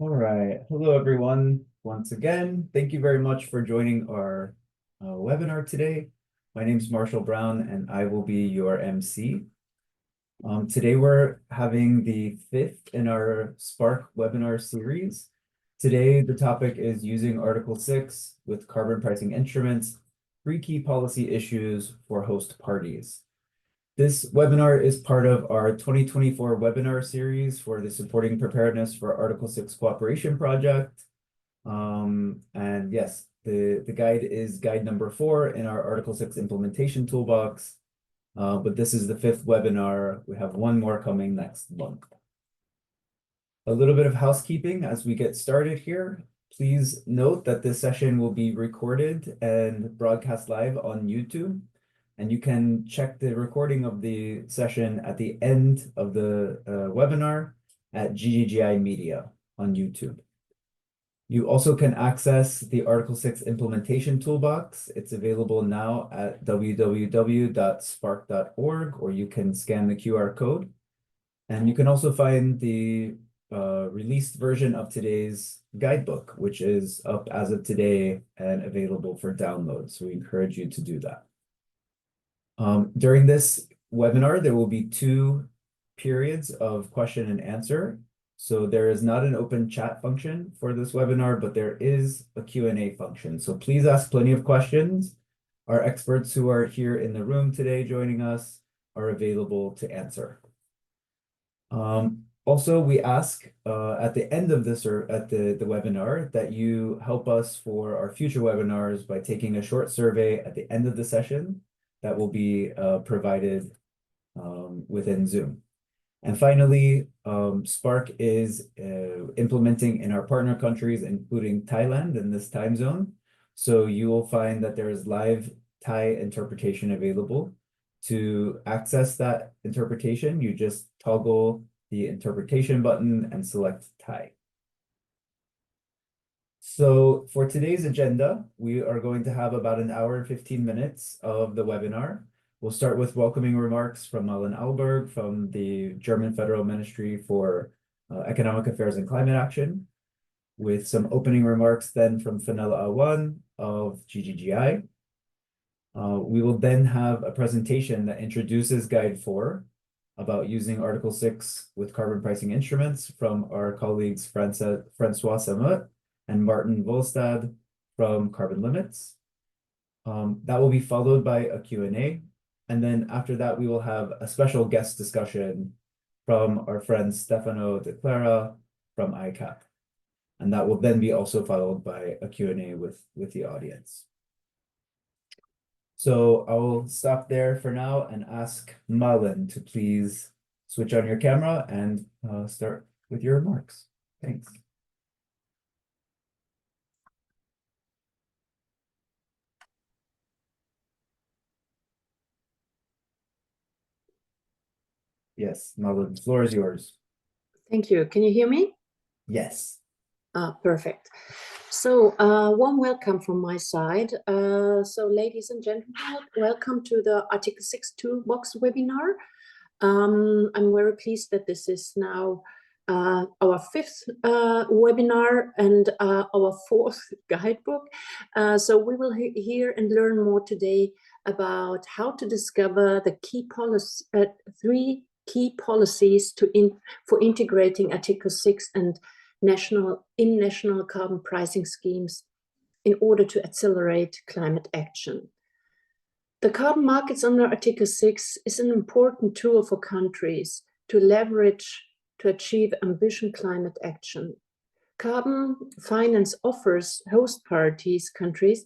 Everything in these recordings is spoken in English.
All right. Hello, everyone. Once again, thank you very much for joining our webinar today. My name is Marshall Brown, and I will be your MC. Today, we're having the fifth in our Spark webinar series. Today, the topic is using Article 6 with carbon pricing instruments, three key policy issues for host parties. This webinar is part of our 2024 webinar series for the Supporting Preparedness for Article 6 Cooperation Project. And yes, the guide is guide number 4 in our Article 6 implementation toolbox. But this is the fifth webinar. We have one more coming next month. A little bit of housekeeping as we get started here. Please note that this session will be recorded and broadcast live on YouTube. And you can check the recording of the session at the end of the webinar at GGGI Media on YouTube. You also can access the Article 6 implementation toolbox. It's available now at www.spark.org, or you can scan the QR code. And you can also find the released version of today's guidebook, which is up as of today and available for download. So we encourage you to do that. During this webinar, there will be 2 periods of question and answer. So there is not an open chat function for this webinar, but there is a Q&A function. So please ask plenty of questions. Our experts who are here in the room today joining us are available to answer. Also, we ask at the end of this or at the webinar that you help us for our future webinars by taking a short survey at the end of the session that will be provided within Zoom. And finally, Spark is implementing in our partner countries, including Thailand in this time zone. So you will find that there is live Thai interpretation available. To access that interpretation, you just toggle the interpretation button and select Thai. So for today's agenda, we are going to have about an hour and 15 minutes of the webinar. We'll start with welcoming remarks from Malin Alberg from the German Federal Ministry for Economic Affairs and Climate Action, with some opening remarks then from Fenella Awan of GGGI. We will then have a presentation that introduces Guide 4 about using Article 6 with carbon pricing instruments from our colleagues Francois Samut and Martin Volstad from Carbon Limits. That will be followed by a Q&A. And then after that, we will have a special guest discussion from our friend Stefano De Clara from ICAP. And that will then be also followed by a Q&A with the audience. So I will stop there for now and ask Malin to please switch on your camera and start with your remarks. Thanks. Yes, Malin, the floor is yours. Thank you. Can you hear me? Yes. Perfect. So warm welcome from my side. So ladies and gentlemen, welcome to the Article 6 Toolbox webinar. I'm very pleased that this is now our 5th webinar and our 4th guidebook. So we will hear and learn more today about how to discover the key policy, 3 key policies for integrating Article 6 and national carbon pricing schemes in order to accelerate climate action. The carbon markets under Article 6 is an important tool for countries to leverage to achieve ambitious climate action. Carbon finance offers host countries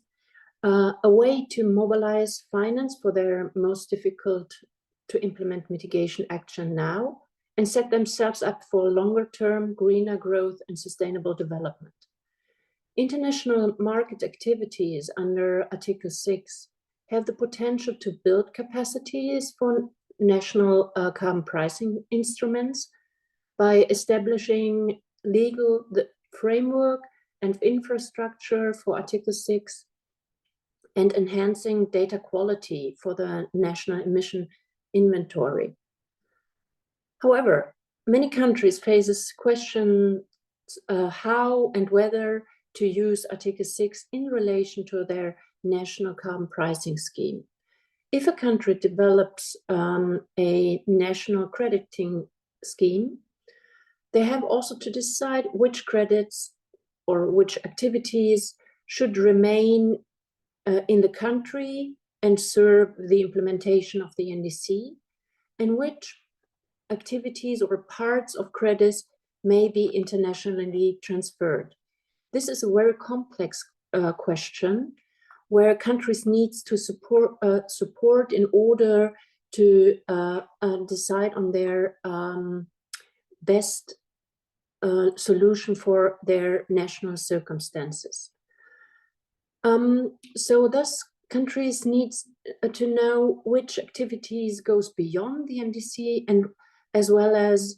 a way to mobilize finance for their most difficult to implement mitigation action now and set themselves up for longer-term greener growth and sustainable development. International market activities under Article 6 have the potential to build capacities for national carbon pricing instruments by establishing legal framework and infrastructure for Article 6 and enhancing data quality for the national emission inventory. However, many countries face questions how and whether to use Article 6 in relation to their national carbon pricing scheme. If a country develops a national crediting scheme, they have also to decide which credits or which activities should remain in the country and serve the implementation of the NDC, and which activities or parts of credits may be internationally transferred. This is a very complex question where countries need to support in order to decide on their best solution for their national circumstances. So thus countries need to know which activities goes beyond the NDC, and as well as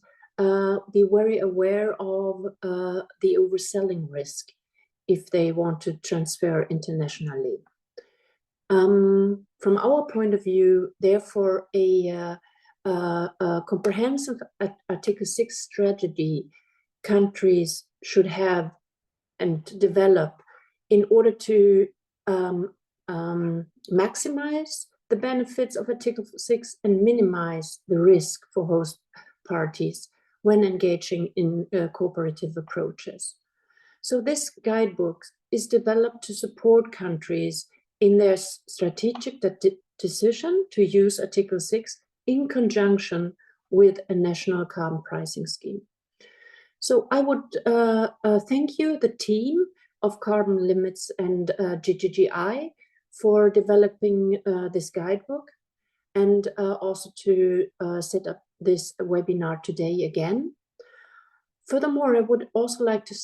be very aware of the overselling risk if they want to transfer internationally. From our point of view, therefore, a comprehensive Article 6 strategy countries should have and develop in order to maximize the benefits of Article 6 and minimize the risk for host parties when engaging in cooperative approaches. So this guidebook is developed to support countries in their strategic decision to use Article 6 in conjunction with a national carbon pricing scheme. So I would thank you, the team of Carbon Limits and GGGI, for developing this guidebook, and also to set up this webinar today again. Furthermore, I would also like to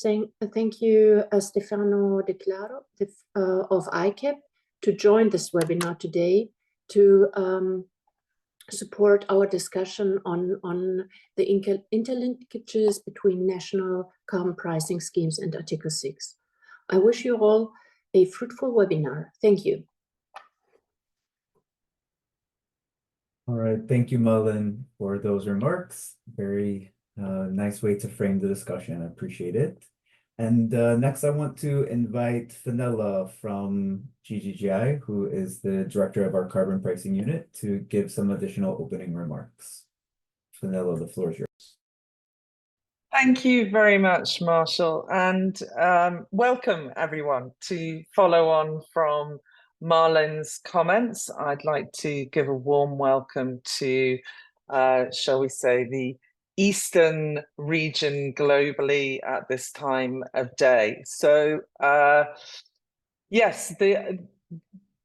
thank you, Stefano De Claro of ICAP, to join this webinar today to support our discussion on the interlinkages between national carbon pricing schemes and Article 6. I wish you all a fruitful webinar. Thank you. All right, thank you, Malin, for those remarks. Very nice way to frame the discussion. I appreciate it. And next, I want to invite Fenella from GGGI, who is the director of our carbon pricing unit, to give some additional opening remarks. Fenella, the floor is yours. Thank you very much, Marshall, and welcome everyone. To follow on from Marlin's comments, I'd like to give a warm welcome to, shall we say, the Eastern region globally at this time of day. So yes,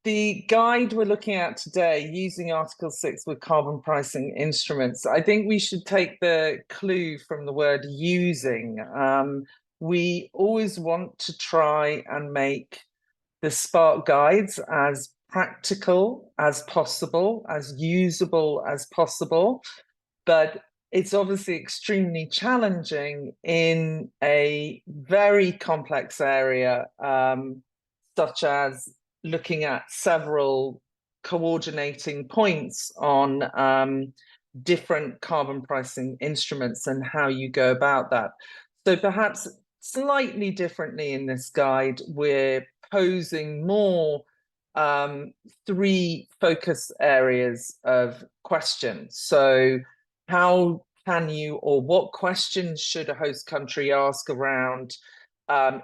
the guide we're looking at today, using Article 6 with carbon pricing instruments, I think we should take the clue from the word using. We always want to try and make the Spark guides as practical as possible, as usable as possible, but it's obviously extremely challenging in a very complex area, such as looking at several coordinating points on different carbon pricing instruments and how you go about that. So perhaps slightly differently in this guide, we're posing more three focus areas of questions. So how can you, or what questions should a host country ask around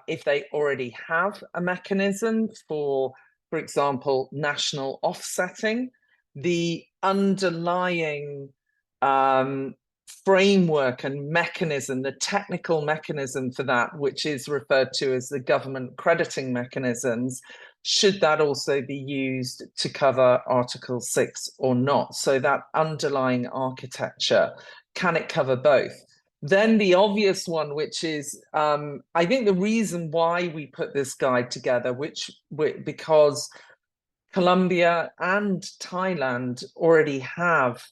if they already have a mechanism for example, national offsetting, the underlying framework and mechanism, the technical mechanism for that, which is referred to as the government crediting mechanisms, should that also be used to cover Article 6 or not? So that underlying architecture, can it cover both? Then the obvious one, which is, I think the reason why we put this guide together, because Colombia and Thailand already have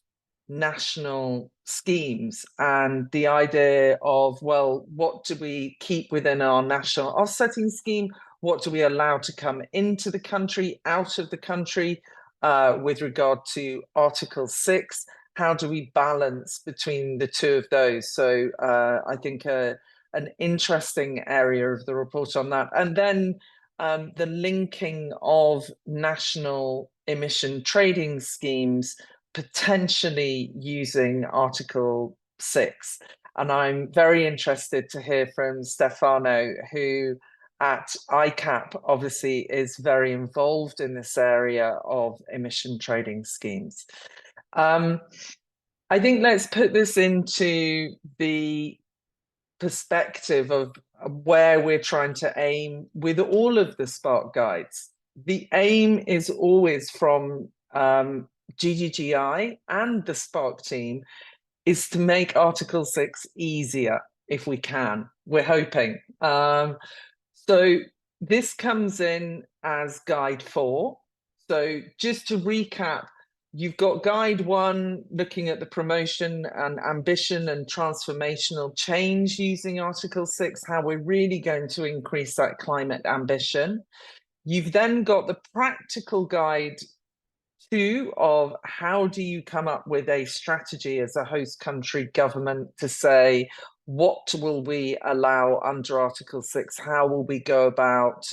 national schemes, and the idea of, well, what do we keep within our national offsetting scheme? What do we allow to come into the country, out of the country, with regard to Article 6? How do we balance between the two of those? So I think a an interesting area of the report on that. And then the linking of national emission trading schemes potentially using Article 6. And I'm very interested to hear from Stefano, who at ICAP obviously is very involved in this area of emission trading schemes. I think let's put this into the perspective of where we're trying to aim with all of the Spark guides. The aim is always from GGGI and the Spark team is to make Article 6 easier if we can. We're hoping. So this comes in as Guide 4. So just to recap, you've got Guide 1 looking at the promotion and ambition and transformational change using Article 6, how we're really going to increase that climate ambition. You've then got the practical Guide 2 of how do you come up with a strategy as a host country government to say, what will we allow under Article 6? How will we go about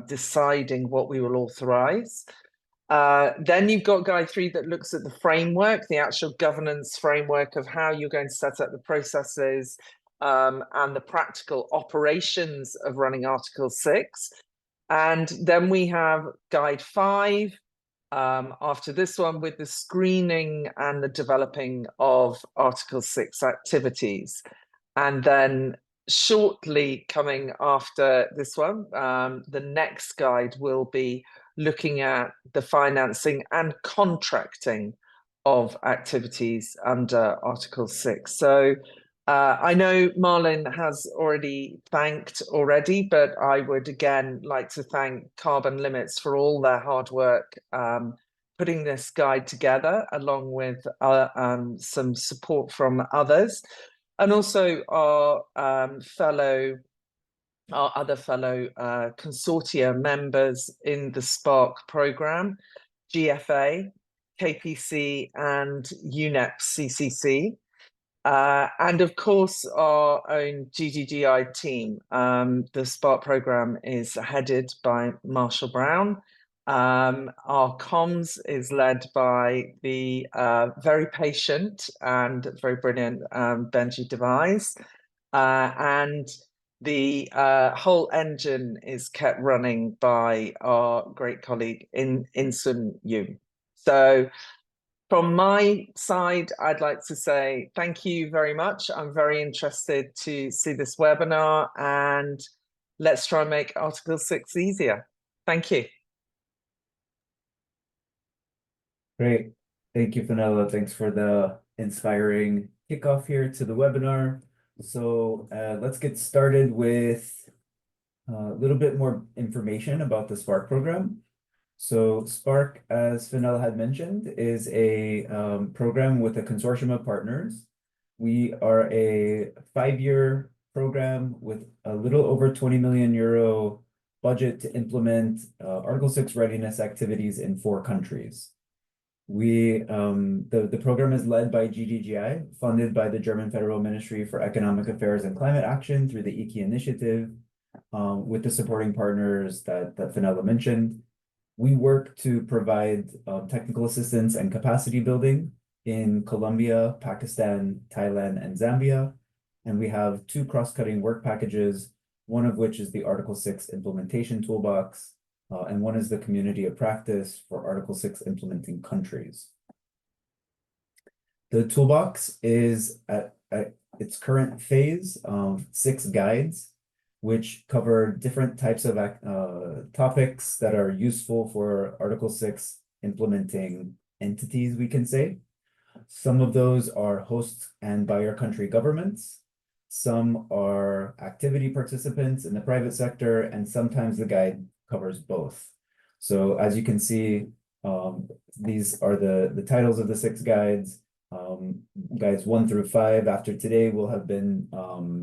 deciding what we will authorize? Then you've got Guide 3 that looks at the framework, the actual governance framework of how you're going to set up the processes and the practical operations of running Article 6. And then we have Guide 5 after this one with the screening and the developing of Article 6 activities. And then shortly coming after this one, the next guide will be looking at the financing and contracting of activities under Article 6. So I know Marlin has already thanked already, but I would again like to thank Carbon Limits for all their hard work putting this guide together, along with some support from others. And also our other fellow consortia members in the Spark program, GFA, KPC, and UNEP CCC. And of course, our own GGGI team. The Spark program is headed by Marshall Brown. Our comms is led by the very patient and very brilliant Benji Devise. And the whole engine is kept running by our great colleague Insun Yu. So from my side, I'd like to say thank you very much. I'm very interested to see this webinar, and let's try and make Article 6 easier. Thank you. Great. Thank you, Fenella. Thanks for the inspiring kickoff here to the webinar. So let's get started with a little bit more information about the Spark program. So Spark, as Fenella had mentioned, is a program with a consortium of partners. We are a 5-year program with a little over 20 million euro budget to implement Article 6 readiness activities in 4 countries. The program is led by GGGI, funded by the German Federal Ministry for Economic Affairs and Climate Action through the EKI initiative, with the supporting partners that Fenella mentioned. We work to provide technical assistance and capacity building in Colombia, Pakistan, Thailand, and Zambia. And we have 2 cross-cutting work packages, one of which is the Article 6 implementation toolbox, and one is the community of practice for Article 6 implementing countries. The toolbox is at its current phase of 6 guides, which cover different types of topics that are useful for Article 6 implementing entities, we can say. Some of those are host and buyer country governments. Some are activity participants in the private sector, and sometimes the guide covers both. So as you can see, these are the titles of the 6 guides. Guides 1 through 5 after today will have been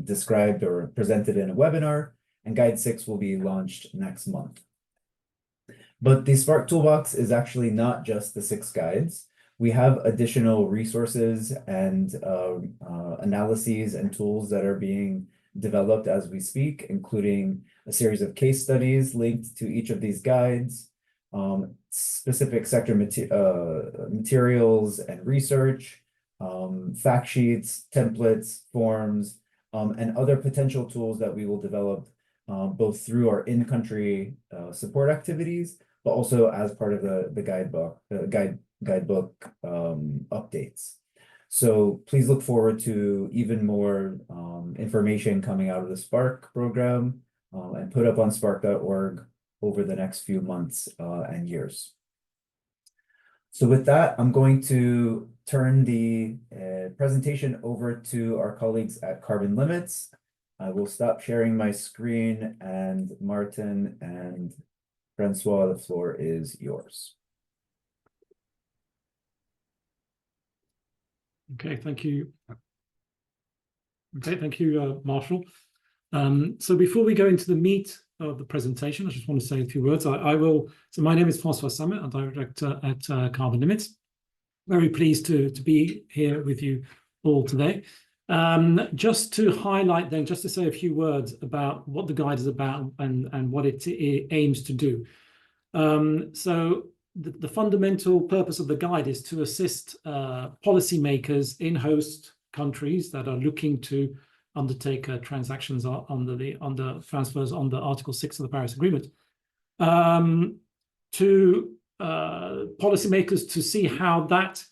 described or presented in a webinar, and Guide 6 will be launched next month. But the Spark Toolbox is actually not just the 6 guides. We have additional resources and analyses and tools that are being developed as we speak, including a series of case studies linked to each of these guides, specific sector materials and research, fact sheets, templates, forms, and other potential tools that we will develop both through our in-country support activities, but also as part of the guidebook updates. So please look forward to even more information coming out of the Spark program and put up on spark.org over the next few months and years. So with that, I'm going to turn the presentation over to our colleagues at Carbon Limits. I will stop sharing my screen, and Martin and Francois, the floor is yours. Okay, thank you. Okay, thank you, Marshall. So before we go into the meat of the presentation, I just want to say a few words. So my name is Francois Sammet. I'm director at Carbon Limits. Very pleased to be here with you all today. Just to highlight then, just to say a few words about what the guide is about and what it aims to do. So the fundamental purpose of the guide is to assist policymakers in host countries that are looking to undertake transactions under transfers under Article 6 of the Paris Agreement, to policymakers to see how that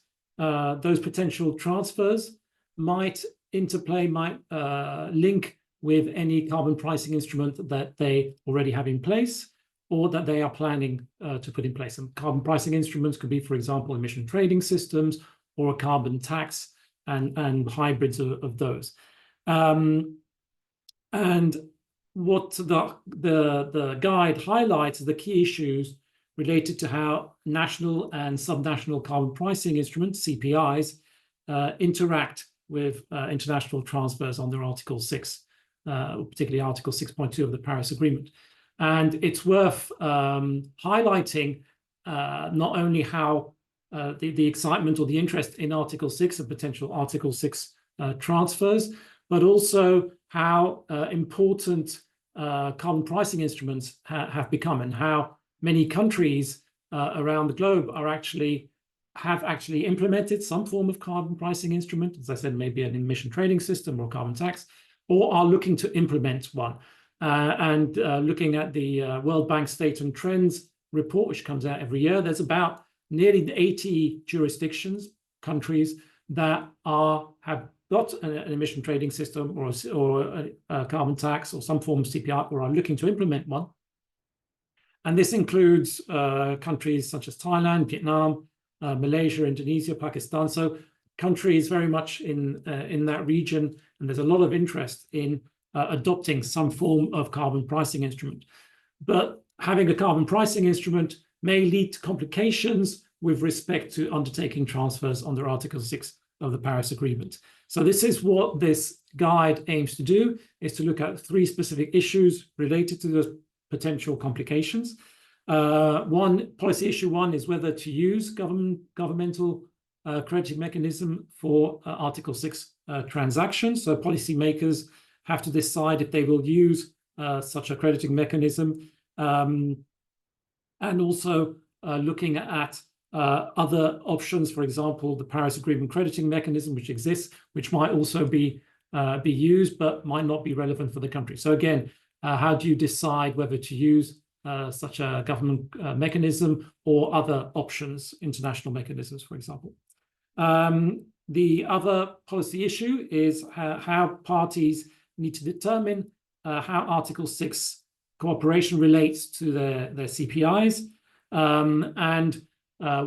those potential transfers might interplay, might link with any carbon pricing instrument that they already have in place or that they are planning to put in place. And carbon pricing instruments could be, for example, emission trading systems or a carbon tax and hybrids of those. And what the guide highlights are the key issues related to how national and subnational carbon pricing instruments, CPIs, interact with international transfers under Article 6, particularly Article 6.2 of the Paris Agreement. And it's worth highlighting not only how the excitement or the interest in Article 6 and potential Article 6 transfers, but also how important carbon pricing instruments have become, and how many countries around the globe have actually implemented some form of carbon pricing instrument, as I said, maybe an emission trading system or carbon tax, or are looking to implement one. Looking at the World Bank State and Trends report, which comes out every year, there's about nearly 80 jurisdictions, countries that have got an emission trading system or a carbon tax or some form of CPI, or are looking to implement one. And this includes countries such as Thailand, Vietnam, Malaysia, Indonesia, Pakistan. So countries very much in that region, and there's a lot of interest in adopting some form of carbon pricing instrument. But having a carbon pricing instrument may lead to complications with respect to undertaking transfers under Article 6 of the Paris Agreement. So this is what this guide aims to do, is to look at 3 specific issues related to those potential complications. Policy issue 1 is whether to use governmental crediting mechanism for Article 6 transactions. So policymakers have to decide if they will use such a crediting mechanism, and also looking at other options, for example, the Paris Agreement crediting mechanism, which exists, which might also be used, but might not be relevant for the country. So again, how do you decide whether to use such a government mechanism or other options, international mechanisms, for example? The other policy issue is how parties need to determine how Article 6 cooperation relates to their CPIs, and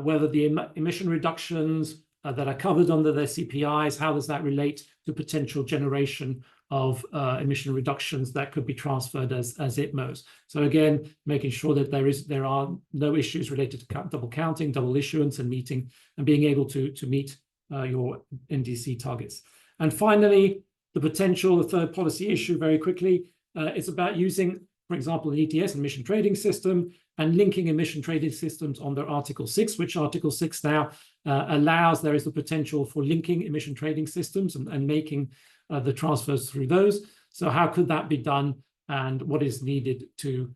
whether the emission reductions that are covered under their CPIs, how does that relate to potential generation of emission reductions that could be transferred as ITMOs. So again, making sure that there are no issues related to double counting, double issuance, and being able to meet your NDC targets. And finally, the third policy issue very quickly is about using, for example, an ETS, emission trading system, and linking emission trading systems under Article 6, which Article 6 now allows. There is the potential for linking emission trading systems and making the transfers through those. So how could that be done, and what is needed to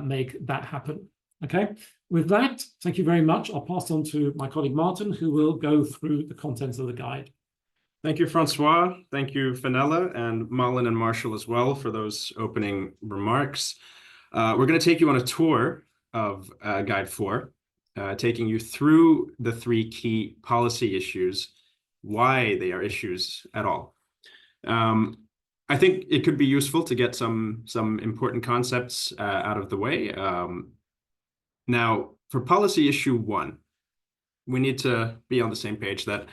make that happen? Okay, with that, thank you very much. I'll pass on to my colleague Martin, who will go through the contents of the guide. Thank you, Francois. Thank you, Fenella, and Malin and Marshall as well for those opening remarks. We're going to take you on a tour of Guide 4, taking you through the 3 key policy issues, why they are issues at all. I think it could be useful to get some important concepts out of the way. Now, for policy issue 1, we need to be on the same page that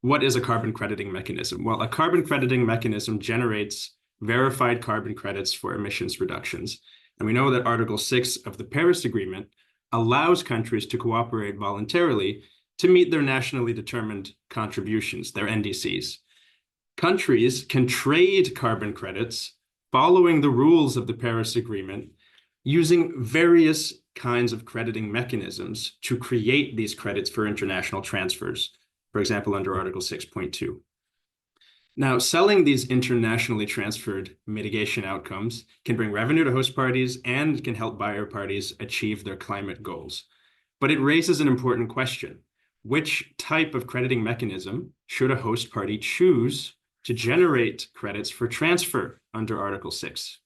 what is a carbon crediting mechanism? Well, a carbon crediting mechanism generates verified carbon credits for emissions reductions. And we know that Article 6 of the Paris Agreement allows countries to cooperate voluntarily to meet their nationally determined contributions, their NDCs. Countries can trade carbon credits following the rules of the Paris Agreement using various kinds of crediting mechanisms to create these credits for international transfers, for example, under Article 6.2. Now, selling these internationally transferred mitigation outcomes can bring revenue to host parties and can help buyer parties achieve their climate goals. But it raises an important question. Which type of crediting mechanism should a host party choose to generate credits for transfer under Article 6?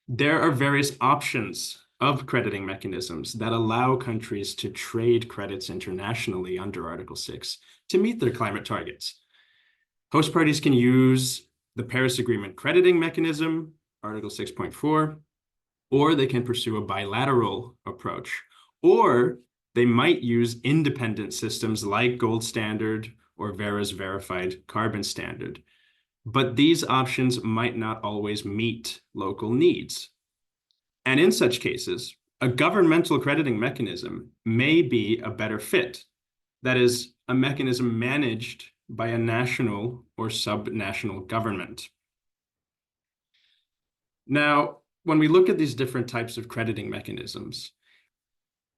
There are various options of crediting mechanisms that allow countries to trade credits internationally under Article 6 to meet their climate targets. Host parties can use the Paris Agreement crediting mechanism, Article 6.4, or they can pursue a bilateral approach, or they might use independent systems like Gold Standard or Verra's Verified Carbon Standard. But these options might not always meet local needs. And in such cases, a governmental crediting mechanism may be a better fit. That is, a mechanism managed by a national or subnational government. Now, when we look at these different types of crediting mechanisms,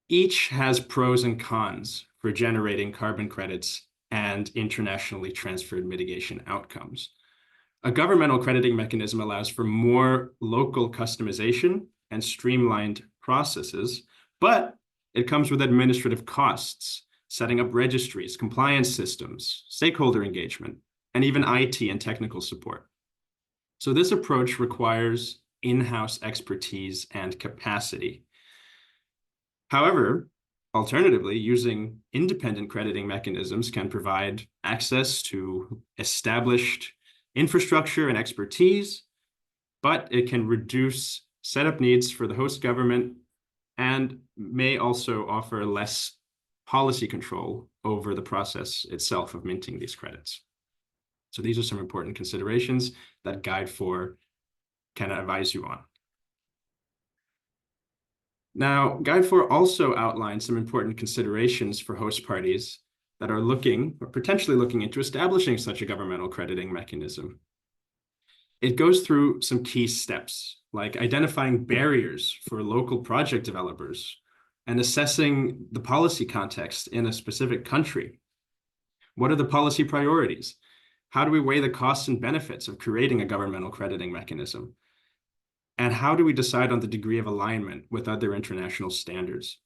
each has pros and cons for generating carbon credits and internationally transferred mitigation outcomes. A governmental crediting mechanism allows for more local customization and streamlined processes, but it comes with administrative costs, setting up registries, compliance systems, stakeholder engagement, and even IT and technical support. So this approach requires in-house expertise and capacity. However, alternatively, using independent crediting mechanisms can provide access to established infrastructure and expertise, but it can reduce setup needs for the host government and may also offer less policy control over the process itself of minting these credits. So these are some important considerations that Guide 4 can advise you on. Now, Guide 4 also outlines some important considerations for host parties that are looking or potentially looking into establishing such a governmental crediting mechanism. It goes through some key steps, like identifying barriers for local project developers and assessing the policy context in a specific country. What are the policy priorities? How do we weigh the costs and benefits of creating a governmental crediting mechanism? And how do we decide on the degree of alignment with other international standards?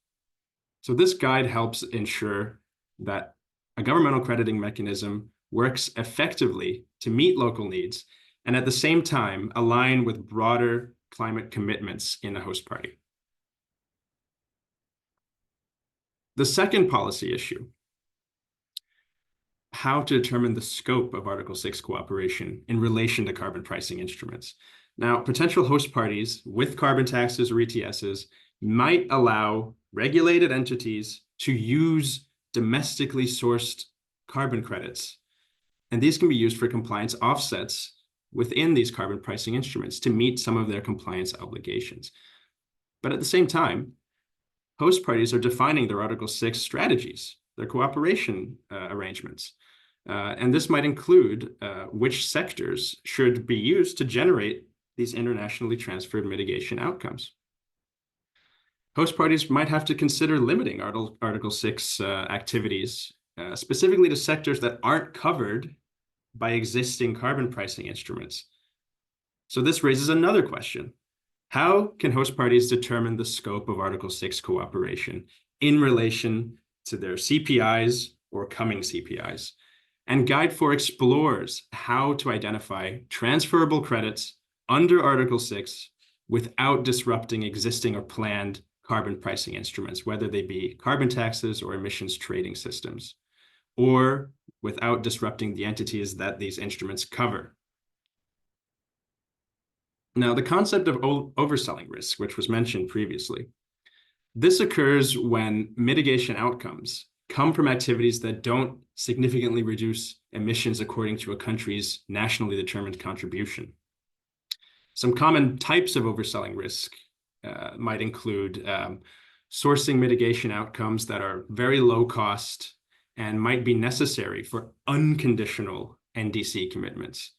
So this guide helps ensure that a governmental crediting mechanism works effectively to meet local needs and at the same time align with broader climate commitments in the host party. The second policy issue, how to determine the scope of Article 6 cooperation in relation to carbon pricing instruments. Now, potential host parties with carbon taxes or ETSs might allow regulated entities to use domestically sourced carbon credits. And these can be used for compliance offsets within these carbon pricing instruments to meet some of their compliance obligations. But at the same time, host parties are defining their Article 6 strategies, their cooperation arrangements. And this might include which sectors should be used to generate these internationally transferred mitigation outcomes. Host parties might have to consider limiting Article 6 activities, specifically to sectors that aren't covered by existing carbon pricing instruments. So this raises another question. How can host parties determine the scope of Article 6 cooperation in relation to their CPIs or coming CPIs? And Guide 4 explores how to identify transferable credits under Article 6 without disrupting existing or planned carbon pricing instruments, whether they be carbon taxes or emissions trading systems, or without disrupting the entities that these instruments cover. Now, the concept of overselling risk, which was mentioned previously, this occurs when mitigation outcomes come from activities that don't significantly reduce emissions according to a country's nationally determined contribution. Some common types of overselling risk might include sourcing mitigation outcomes that are very low cost and might be necessary for unconditional NDC commitments.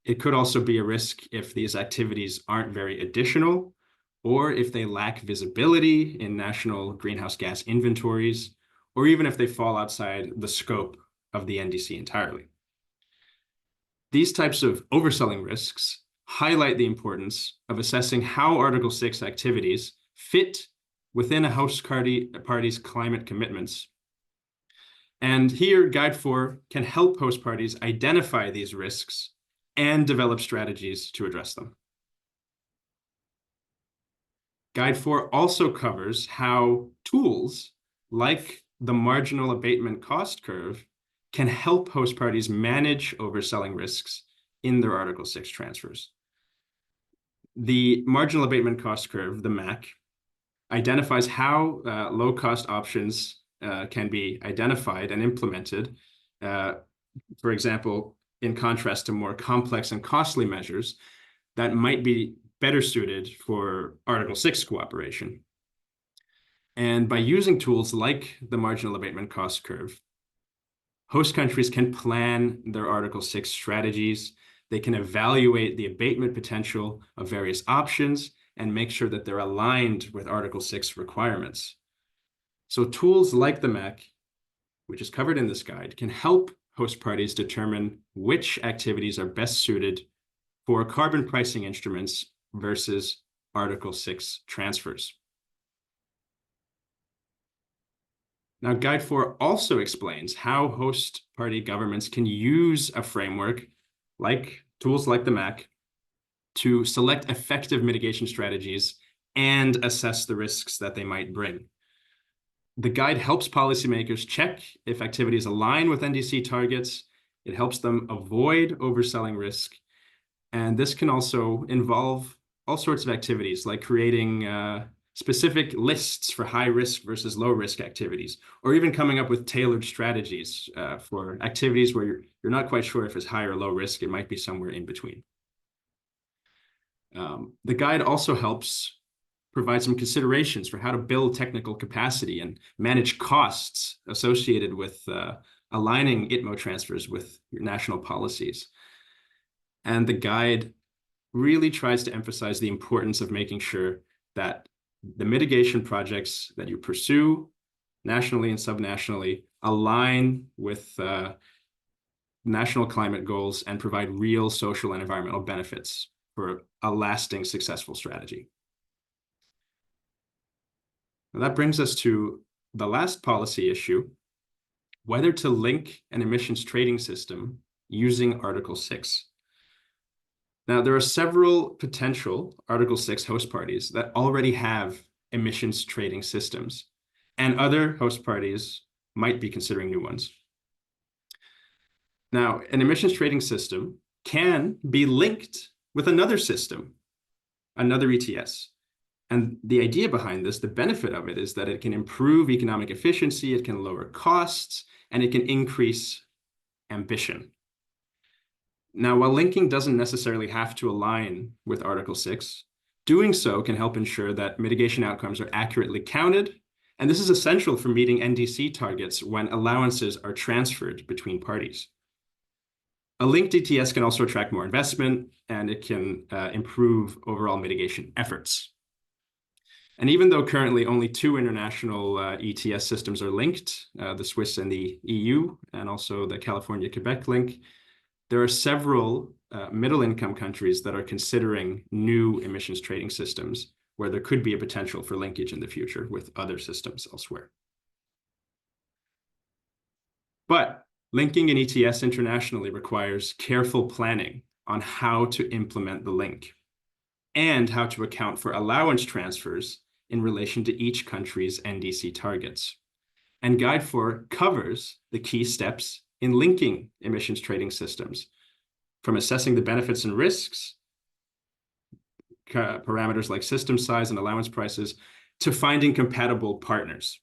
It could also be a risk if these activities aren't very additional, or if they lack visibility in national greenhouse gas inventories, or even if they fall outside the scope of the NDC entirely. These types of overselling risks highlight the importance of assessing how Article 6 activities fit within a host party's climate commitments. And here, Guide 4 can help host parties identify these risks and develop strategies to address them. Guide 4 also covers how tools like the marginal abatement cost curve can help host parties manage overselling risks in their Article 6 transfers. The marginal abatement cost curve, the MAC, identifies how low-cost options can be identified and implemented, for example, in contrast to more complex and costly measures that might be better suited for Article 6 cooperation. And by using tools like the marginal abatement cost curve, host countries can plan their Article 6 strategies. They can evaluate the abatement potential of various options and make sure that they're aligned with Article 6 requirements. So tools like the MAC, which is covered in this guide, can help host parties determine which activities are best suited for carbon pricing instruments versus Article 6 transfers. Now, Guide 4 also explains how host party governments can use a framework like tools like the MAC to select effective mitigation strategies and assess the risks that they might bring. The guide helps policymakers check if activities align with NDC targets. It helps them avoid overselling risk. And this can also involve all sorts of activities like creating specific lists for high risk versus low risk activities, or even coming up with tailored strategies for activities where you're not quite sure if it's high or low risk. It might be somewhere in between. The guide also helps provide some considerations for how to build technical capacity and manage costs associated with aligning ITMO transfers with your national policies. And the guide really tries to emphasize the importance of making sure that the mitigation projects that you pursue nationally and subnationally align with national climate goals and provide real social and environmental benefits for a lasting, successful strategy. Now that brings us to the last policy issue, whether to link an emissions trading system using Article 6. Now, there are several potential Article 6 host parties that already have emissions trading systems, and other host parties might be considering new ones. Now, an emissions trading system can be linked with another system, another ETS. And the idea behind this, the benefit of it, is that it can improve economic efficiency, it can lower costs, and it can increase ambition. Now, while linking doesn't necessarily have to align with Article 6, doing so can help ensure that mitigation outcomes are accurately counted, and this is essential for meeting NDC targets when allowances are transferred between parties. A linked ETS can also attract more investment, and it can improve overall mitigation efforts. And even though currently only 2 international ETS systems are linked, the Swiss and the EU, and also the California-Quebec link, there are several middle-income countries that are considering new emissions trading systems where there could be a potential for linkage in the future with other systems elsewhere. But linking an ETS internationally requires careful planning on how to implement the link and how to account for allowance transfers in relation to each country's NDC targets. And Guide 4 covers the key steps in linking emissions trading systems, from assessing the benefits and risks, parameters like system size and allowance prices, to finding compatible partners.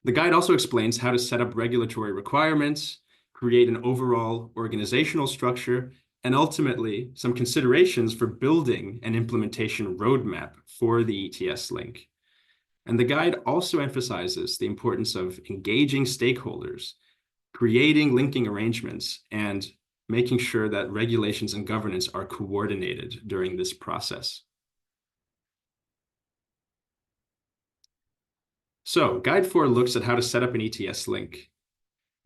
The guide also explains how to set up regulatory requirements, create an overall organizational structure, and ultimately some considerations for building an implementation roadmap for the ETS link. And the guide also emphasizes the importance of engaging stakeholders, creating linking arrangements, and making sure that regulations and governance are coordinated during this process. So Guide 4 looks at how to set up an ETS link,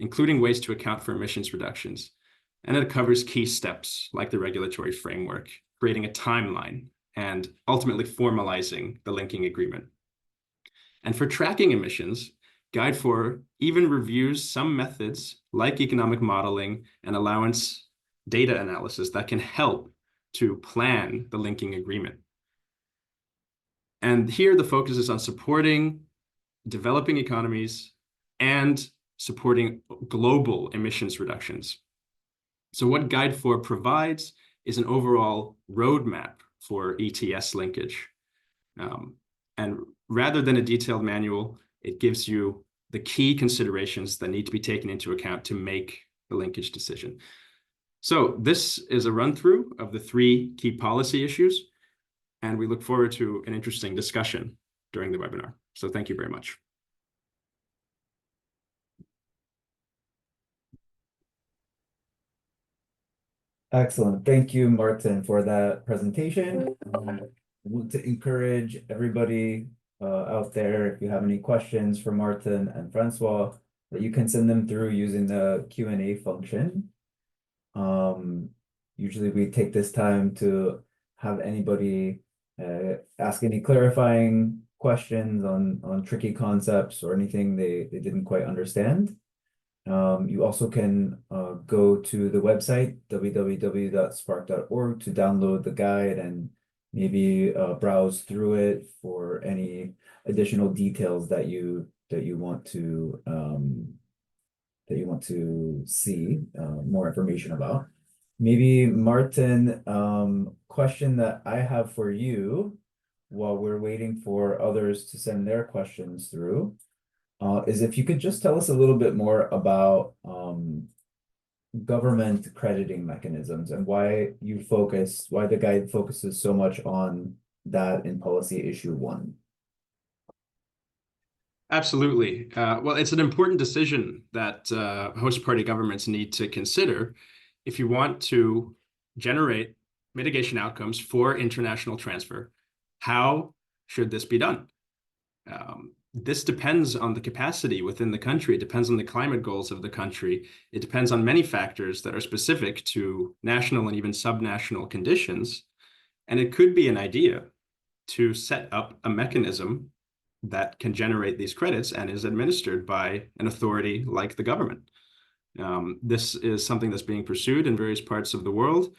including ways to account for emissions reductions. And it covers key steps like the regulatory framework, creating a timeline, and ultimately formalizing the linking agreement. And for tracking emissions, Guide 4 even reviews some methods like economic modeling and allowance data analysis that can help to plan the linking agreement. And here the focus is on supporting developing economies and supporting global emissions reductions. So what Guide 4 provides is an overall roadmap for ETS linkage. And rather than a detailed manual, it gives you the key considerations that need to be taken into account to make the linkage decision. So this is a run-through of the 3 key policy issues, and we look forward to an interesting discussion during the webinar. So thank you very much. Excellent. Thank you, Martin, for that presentation. I want to encourage everybody out there, if you have any questions for Martin and Francois, that you can send them through using the Q&A function. Usually we take this time to have anybody ask any clarifying questions on tricky concepts or anything they didn't quite understand. You also can go to the website www.spark.org to download the guide and maybe browse through it for any additional details that you want to see more information about. Maybe Martin, question that I have for you while we're waiting for others to send their questions through. Is if you could just tell us a little bit more about government crediting mechanisms and why the guide focuses so much on that in policy issue 1. Absolutely. Well, it's an important decision that host party governments need to consider if you want to generate mitigation outcomes for international transfer. How should this be done? This depends on the capacity within the country. It depends on the climate goals of the country. It depends on many factors that are specific to national and even subnational conditions. And it could be an idea to set up a mechanism that can generate these credits and is administered by an authority like the government. This is something that's being pursued in various parts of the world.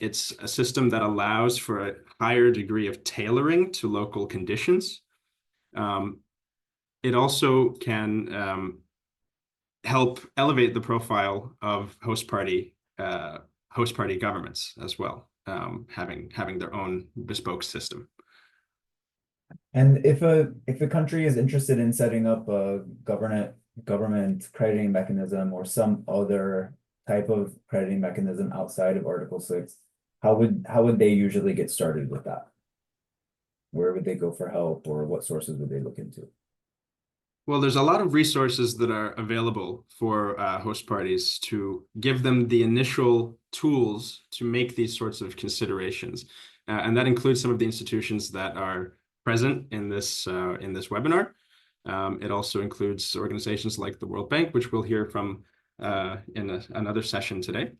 It's a system that allows for a higher degree of tailoring to local conditions. It also can help elevate the profile of host party governments as well, having their own bespoke system. And if a country is interested in setting up a government crediting mechanism or some other type of crediting mechanism outside of Article 6, how would they usually get started with that? Where would they go for help, or what sources would they look into? Well, there's a lot of resources that are available for host parties to give them the initial tools to make these sorts of considerations. And that includes some of the institutions that are present in this webinar. It also includes organizations like the World Bank, which we'll hear from in another session today.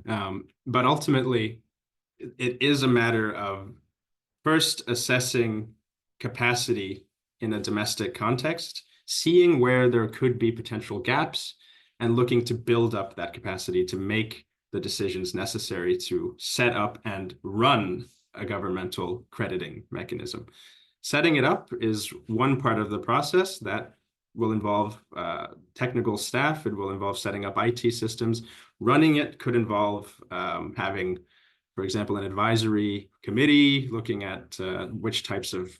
But ultimately, it is a matter of first assessing capacity in a domestic context, seeing where there could be potential gaps, and looking to build up that capacity to make the decisions necessary to set up and run a governmental crediting mechanism. Setting it up is one part of the process that will involve technical staff. It will involve setting up IT systems. Running it could involve having, for example, an advisory committee looking at which types of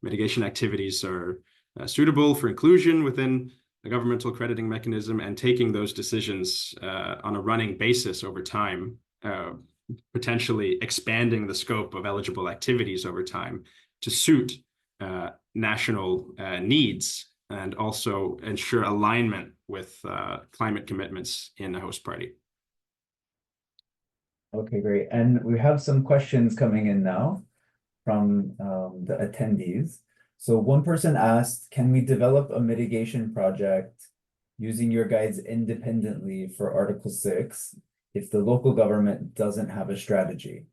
mitigation activities are suitable for inclusion within a governmental crediting mechanism, and taking those decisions on a running basis over time, potentially expanding the scope of eligible activities over time to suit national needs, and also ensure alignment with climate commitments in a host party. Okay, great. And we have some questions coming in now from the attendees. So one person asked, can we develop a mitigation project using your guides independently for Article 6 if the local government doesn't have a strategy?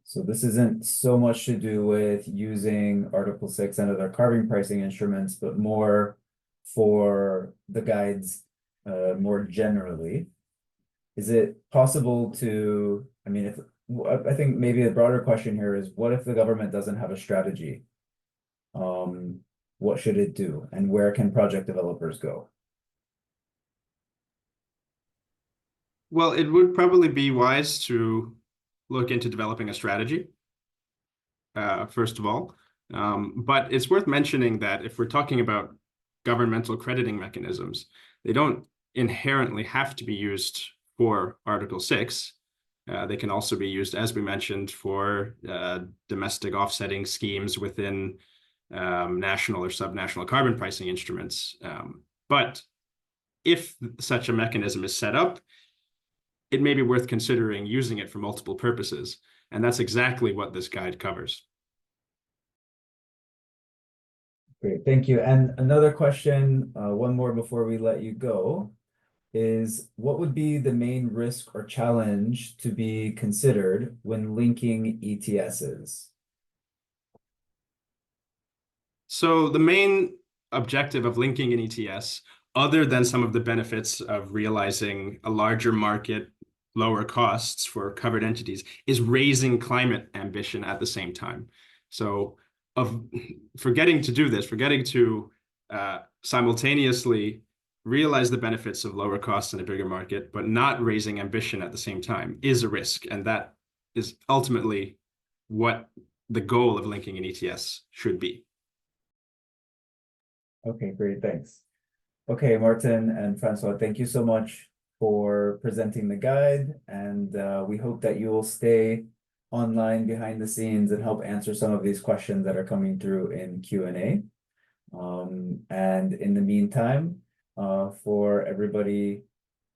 So this isn't so much to do with using Article 6 and other carbon pricing instruments, but more for the guides more generally. Is it possible to, I mean, I think maybe a broader question here is, what if the government doesn't have a strategy? What should it do, and where can project developers go? Well, it would probably be wise to look into developing a strategy, first of all. But it's worth mentioning that if we're talking about governmental crediting mechanisms, they don't inherently have to be used for Article 6. They can also be used, as we mentioned, for domestic offsetting schemes within national or subnational carbon pricing instruments. But if such a mechanism is set up, it may be worth considering using it for multiple purposes. And that's exactly what this guide covers. Great, thank you. And another question, one more before we let you go, is what would be the main risk or challenge to be considered when linking ETSs? So the main objective of linking an ETS, other than some of the benefits of realizing a larger market, lower costs for covered entities, is raising climate ambition at the same time. So forgetting to simultaneously realize the benefits of lower costs and a bigger market, but not raising ambition at the same time is a risk. And that is ultimately what the goal of linking an ETS should be. Okay, great, thanks. Okay, Martin and Francois, thank you so much for presenting the guide, and we hope that you will stay online behind the scenes and help answer some of these questions that are coming through in Q&A. And in the meantime, for everybody,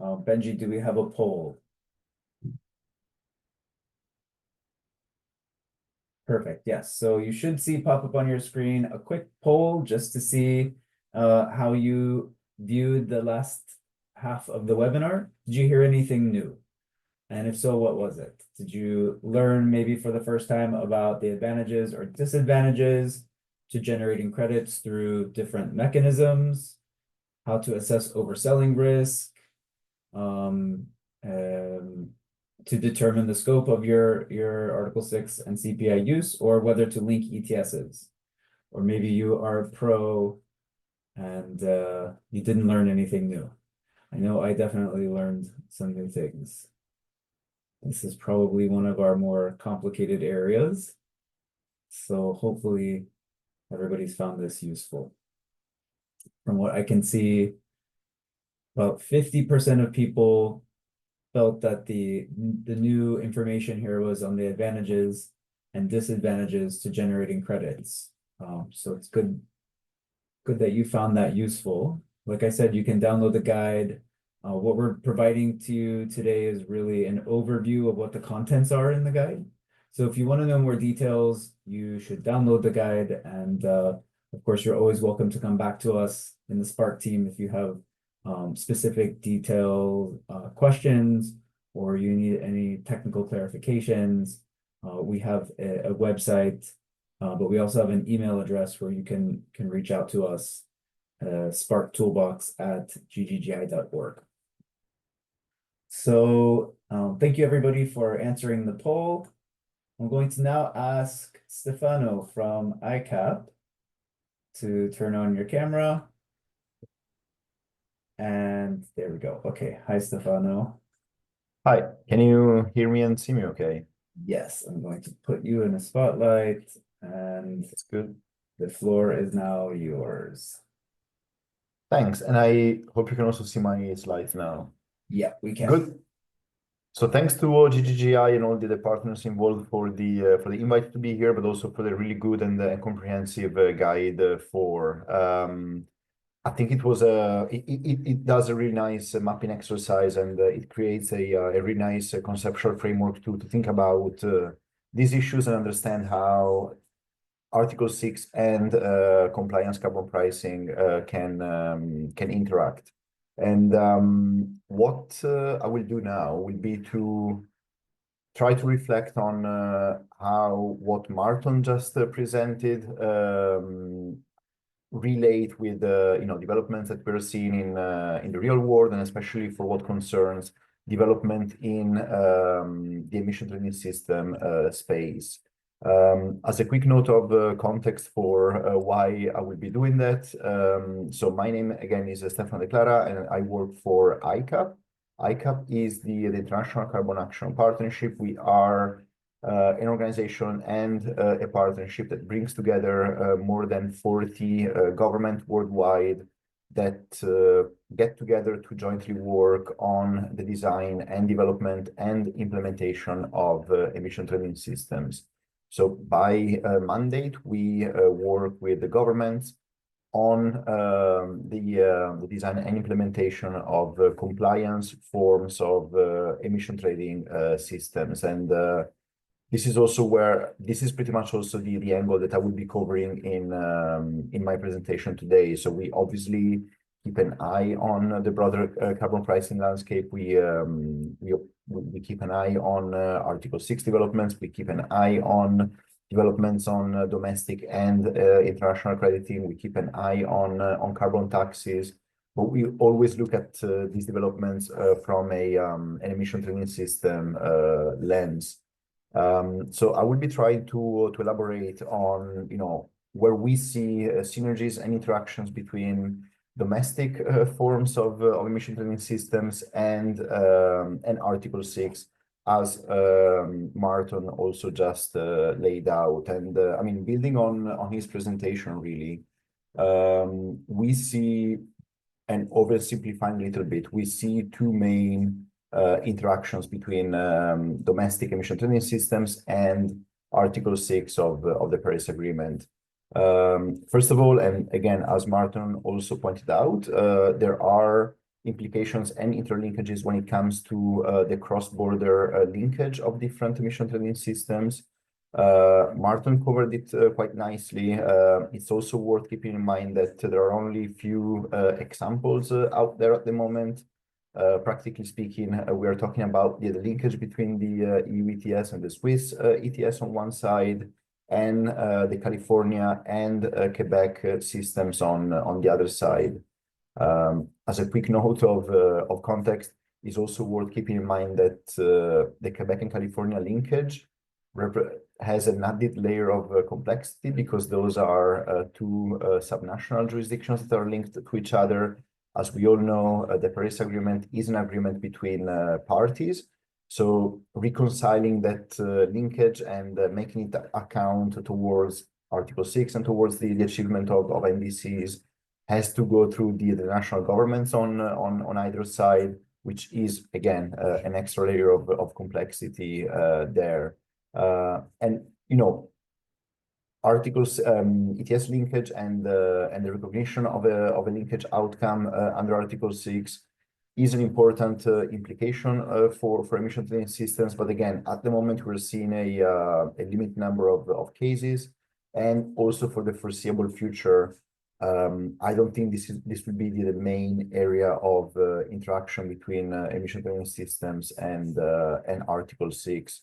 Benji, do we have a poll? Perfect, yes. So you should see pop up on your screen a quick poll just to see how you viewed the last half of the webinar. Did you hear anything new? And if so, what was it? Did you learn maybe for the first time about the advantages or disadvantages to generating credits through different mechanisms? How to assess overselling risk? To determine the scope of your Article 6 and CPI use, or whether to link ETSs? Or maybe you are pro and you didn't learn anything new. I know I definitely learned some new things. This is probably one of our more complicated areas. So hopefully everybody's found this useful. From what I can see, about 50% of people felt that the new information here was on the advantages and disadvantages to generating credits. So it's good that you found that useful. Like I said, you can download the guide. What we're providing to you today is really an overview of what the contents are in the guide. So if you want to know more details, you should download the guide. And of course, you're always welcome to come back to us in the Spark team if you have specific detailed questions or you need any technical clarifications, we have a website, but we also have an email address where you can reach out to us, sparktoolbox@gggi.org. So thank you everybody for answering the poll. I'm going to now ask Stefano from ICAP to turn on your camera. And there we go. Okay, hi Stefano. Hi, can you hear me and see me okay? Yes, I'm going to put you in a spotlight and That's good. the floor is now yours. Thanks, and I hope you can also see my slides now. Yeah, we can. Good. So thanks to GGGI and all the partners involved for the invite to be here, but also for the really good and comprehensive guide for. I think it was it does a really nice mapping exercise, and it creates a really nice conceptual framework to think about these issues and understand how Article 6 and compliance carbon pricing can interact. And what I will do now will be to try to reflect on how what Martin just presented relate with developments that we're seeing in the real world, and especially for what concerns development in the emission trading system space. As a quick note of context for why I will be doing that, so my name again is Stefano De Clara, and I work for ICAP. ICAP is the International Carbon Action Partnership. We are an organization and a partnership that brings together more than 40 governments worldwide that get together to jointly work on the design and development and implementation of emission trading systems. So by mandate, we work with the governments on the design and implementation of compliance forms of emission trading systems. And this is also where, this is pretty much also the angle that I will be covering in my presentation today. So we obviously keep an eye on the broader carbon pricing landscape. We keep an eye on Article 6 developments. We keep an eye on developments on domestic and international crediting. We keep an eye on carbon taxes. But we always look at these developments from an emission trading system lens. So I will be trying to elaborate on, where we see synergies and interactions between domestic forms of emission trading systems and Article 6, as Martin also just laid out. And I mean, building on his presentation, really, we see, and oversimplifying a little bit, we see two main interactions between domestic emission trading systems and Article 6 of the Paris Agreement. First of all, and again, as Martin also pointed out, there are implications and interlinkages when it comes to the cross-border linkage of different emission trading systems. Martin covered it quite nicely. It's also worth keeping in mind that there are only few examples out there at the moment. Practically speaking, we are talking about the linkage between the EU ETS and the Swiss ETS on one side, and the California and Quebec systems on the other side. As a quick note of context, it's also worth keeping in mind that the Quebec and California linkage has an added layer of complexity, because those are two subnational jurisdictions that are linked to each other. As we all know, the Paris Agreement is an agreement between parties. So reconciling that linkage and making it account towards Article 6 and towards the achievement of NDCs has to go through the national governments on either side, which is, again, an extra layer of complexity there. And, Articles ETS linkage and the recognition of a linkage outcome under Article 6 is an important implication for emission trading systems. But again, at the moment, we're seeing a limited number of cases, and also for the foreseeable future, I don't think this will be the main area of interaction between emission trading systems and Article 6.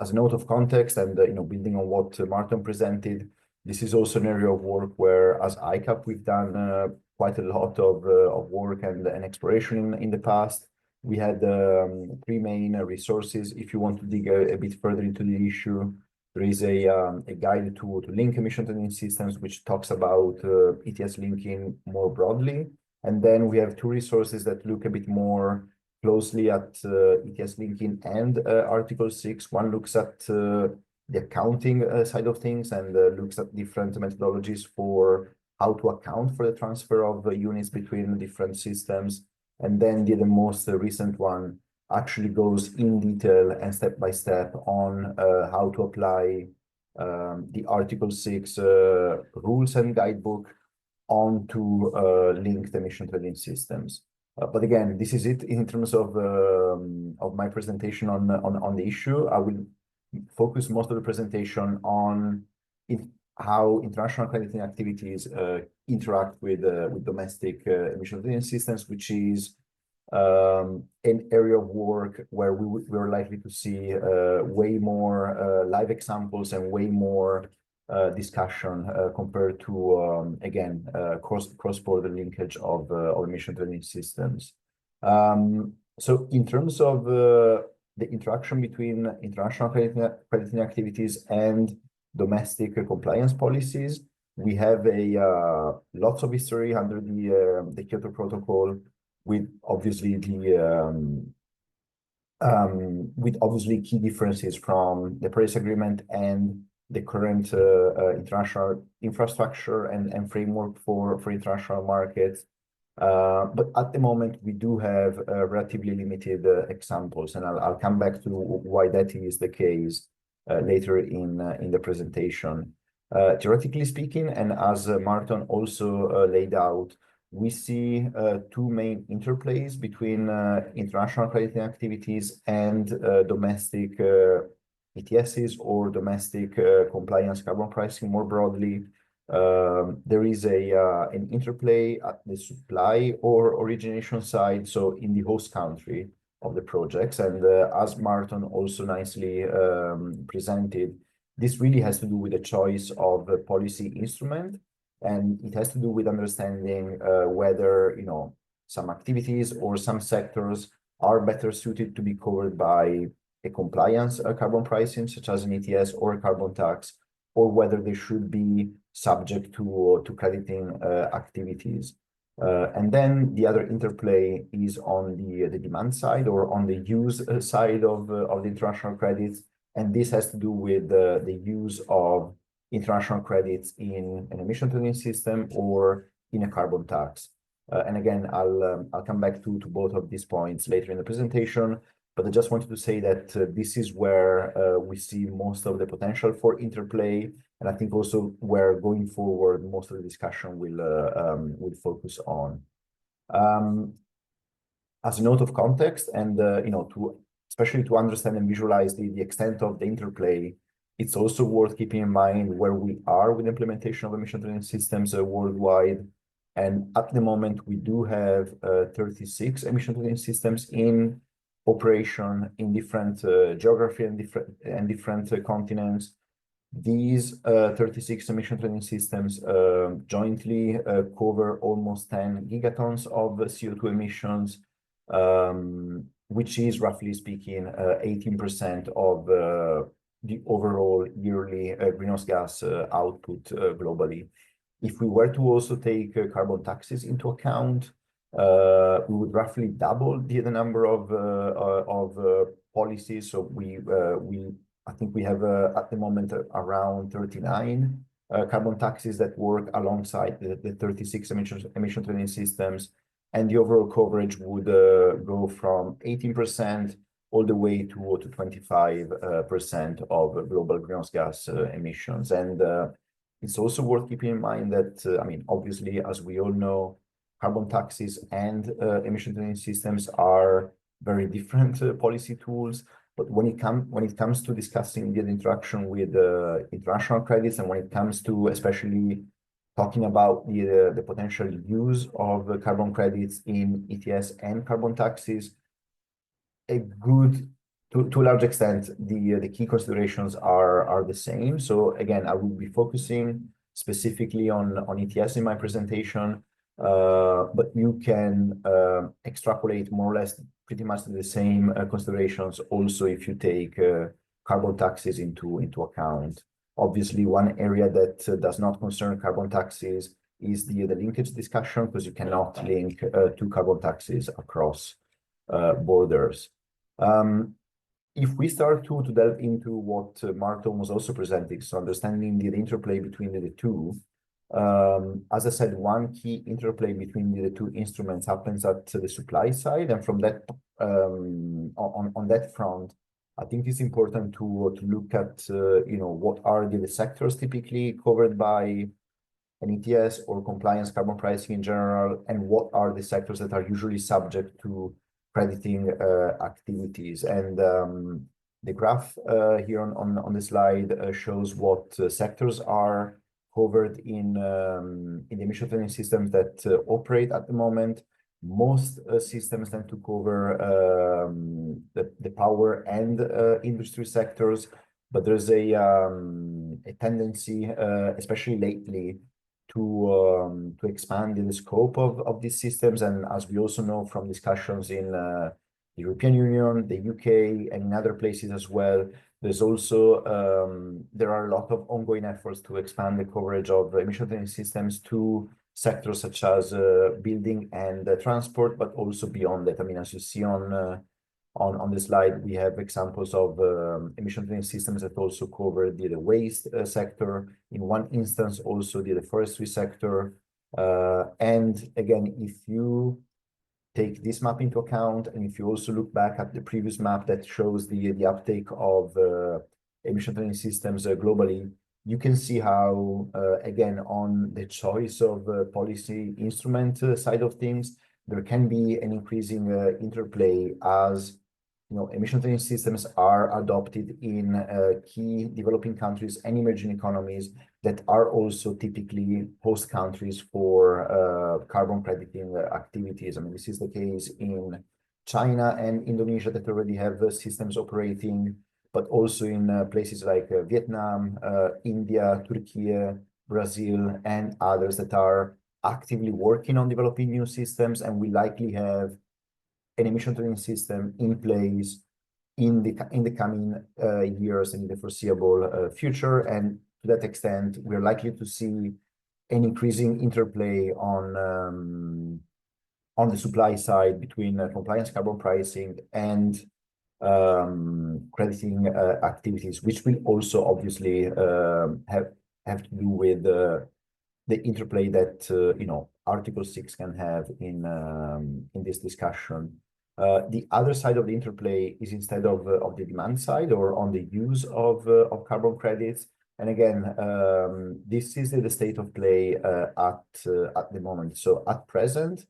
As a note of context, and building on what Martin presented, this is also an area of work where, as ICAP, we've done quite a lot of work and exploration in the past. We had 3 main resources. If you want to dig a bit further into the issue, there is a guide to link emission trading systems, which talks about ETS linking more broadly. And then we have 2 resources that look a bit more closely at ETS linking and Article 6. One looks at the accounting side of things and looks at different methodologies for how to account for the transfer of units between different systems. And then the most recent one actually goes in detail and step by step on how to apply the Article 6 rules and guidebook onto linked emission trading systems. But again, this is it in terms of my presentation on the issue. I will focus most of the presentation on how international crediting activities interact with domestic emission trading systems, which is an area of work where we're likely to see way more live examples and way more discussion compared to again cross-border linkage of emission trading systems. So in terms of the interaction between international crediting activities and domestic compliance policies, we have lots of history under the Kyoto Protocol, with obviously key differences from the Paris Agreement and the current international infrastructure and framework for international markets. But at the moment, we do have relatively limited examples, and I'll come back to why that is the case later in the presentation. Theoretically speaking, and as Martin also laid out, we see 2 main interplays between international crediting activities and domestic ETSs or domestic compliance carbon pricing more broadly. There is an interplay at the supply or origination side, so in the host country of the projects. And as Martin also nicely presented, this really has to do with the choice of a policy instrument, and it has to do with understanding whether some activities or some sectors are better suited to be covered by a compliance carbon pricing, such as an ETS or a carbon tax, or whether they should be subject to crediting activities. And then the other interplay is on the demand side or on the use side of the international credits. And this has to do with the use of international credits in an emission trading system or in a carbon tax. And again, I'll come back to both of these points later in the presentation. But I just wanted to say that this is where we see most of the potential for interplay, and I think also where going forward most of the discussion will focus on. As a note of context, and especially to understand and visualize the extent of the interplay, it's also worth keeping in mind where we are with implementation of emission trading systems worldwide. And at the moment, we do have 36 emission trading systems in operation in different geography and different continents. These 36 emission trading systems jointly cover almost 10 gigatons of CO2 emissions, which is roughly speaking 18% of the overall yearly greenhouse gas output globally. If we were to also take carbon taxes into account, we would roughly double the number of policies. So I think we have at the moment around 39 carbon taxes that work alongside the 36 emission trading systems, and the overall coverage would go from 18% all the way to 25% of global greenhouse gas emissions. And it's also worth keeping in mind that, I mean, obviously, as we all know, carbon taxes and emission trading systems are very different policy tools. But when it comes to discussing the interaction with international credits, and when it comes to especially talking about the potential use of carbon credits in ETS and carbon taxes, to a large extent, the key considerations are the same. So again, I will be focusing specifically on ETS in my presentation, but you can extrapolate more or less pretty much the same considerations also if you take carbon taxes into account. Obviously, one area that does not concern carbon taxes is the linkage discussion, because you cannot link two carbon taxes across borders. If we start to delve into what Martin was also presenting, so understanding the interplay between the two, as I said, one key interplay between the two instruments happens at the supply side, and from that on that front, I think it's important to look at what are the sectors typically covered by an ETS or compliance carbon pricing in general, and what are the sectors that are usually subject to crediting activities. And the graph here on the slide shows what sectors are covered in the emission trading systems that operate at the moment. Most systems tend to cover the power and industry sectors, but there's a tendency, especially lately, to expand the scope of these systems. And as we also know from discussions in the European Union, the UK, and in other places as well, there's also there are a lot of ongoing efforts to expand the coverage of emission trading systems to sectors such as building and transport, but also beyond that. I mean, as you see on the slide, we have examples of emission trading systems that also cover the waste sector. In one instance, also the forestry sector. And again, if you take this map into account, and if you also look back at the previous map that shows the uptake of emission trading systems globally, you can see how, again, on the choice of policy instrument side of things, there can be an increasing interplay as emission trading systems are adopted in key developing countries and emerging economies that are also typically host countries for carbon crediting activities. I mean, this is the case in China and Indonesia that already have systems operating, but also in places like Vietnam, India, Turkey, Brazil, and others that are actively working on developing new systems, and we likely have an emission trading system in place in the coming years and in the foreseeable future. And to that extent, we're likely to see an increasing interplay on the supply side between compliance carbon pricing and crediting activities, which will also obviously have to do with the interplay that Article 6 can have in this discussion. The other side of the interplay is instead of the demand side, or on the use of carbon credits. And again, this is the state of play at the moment. So at present,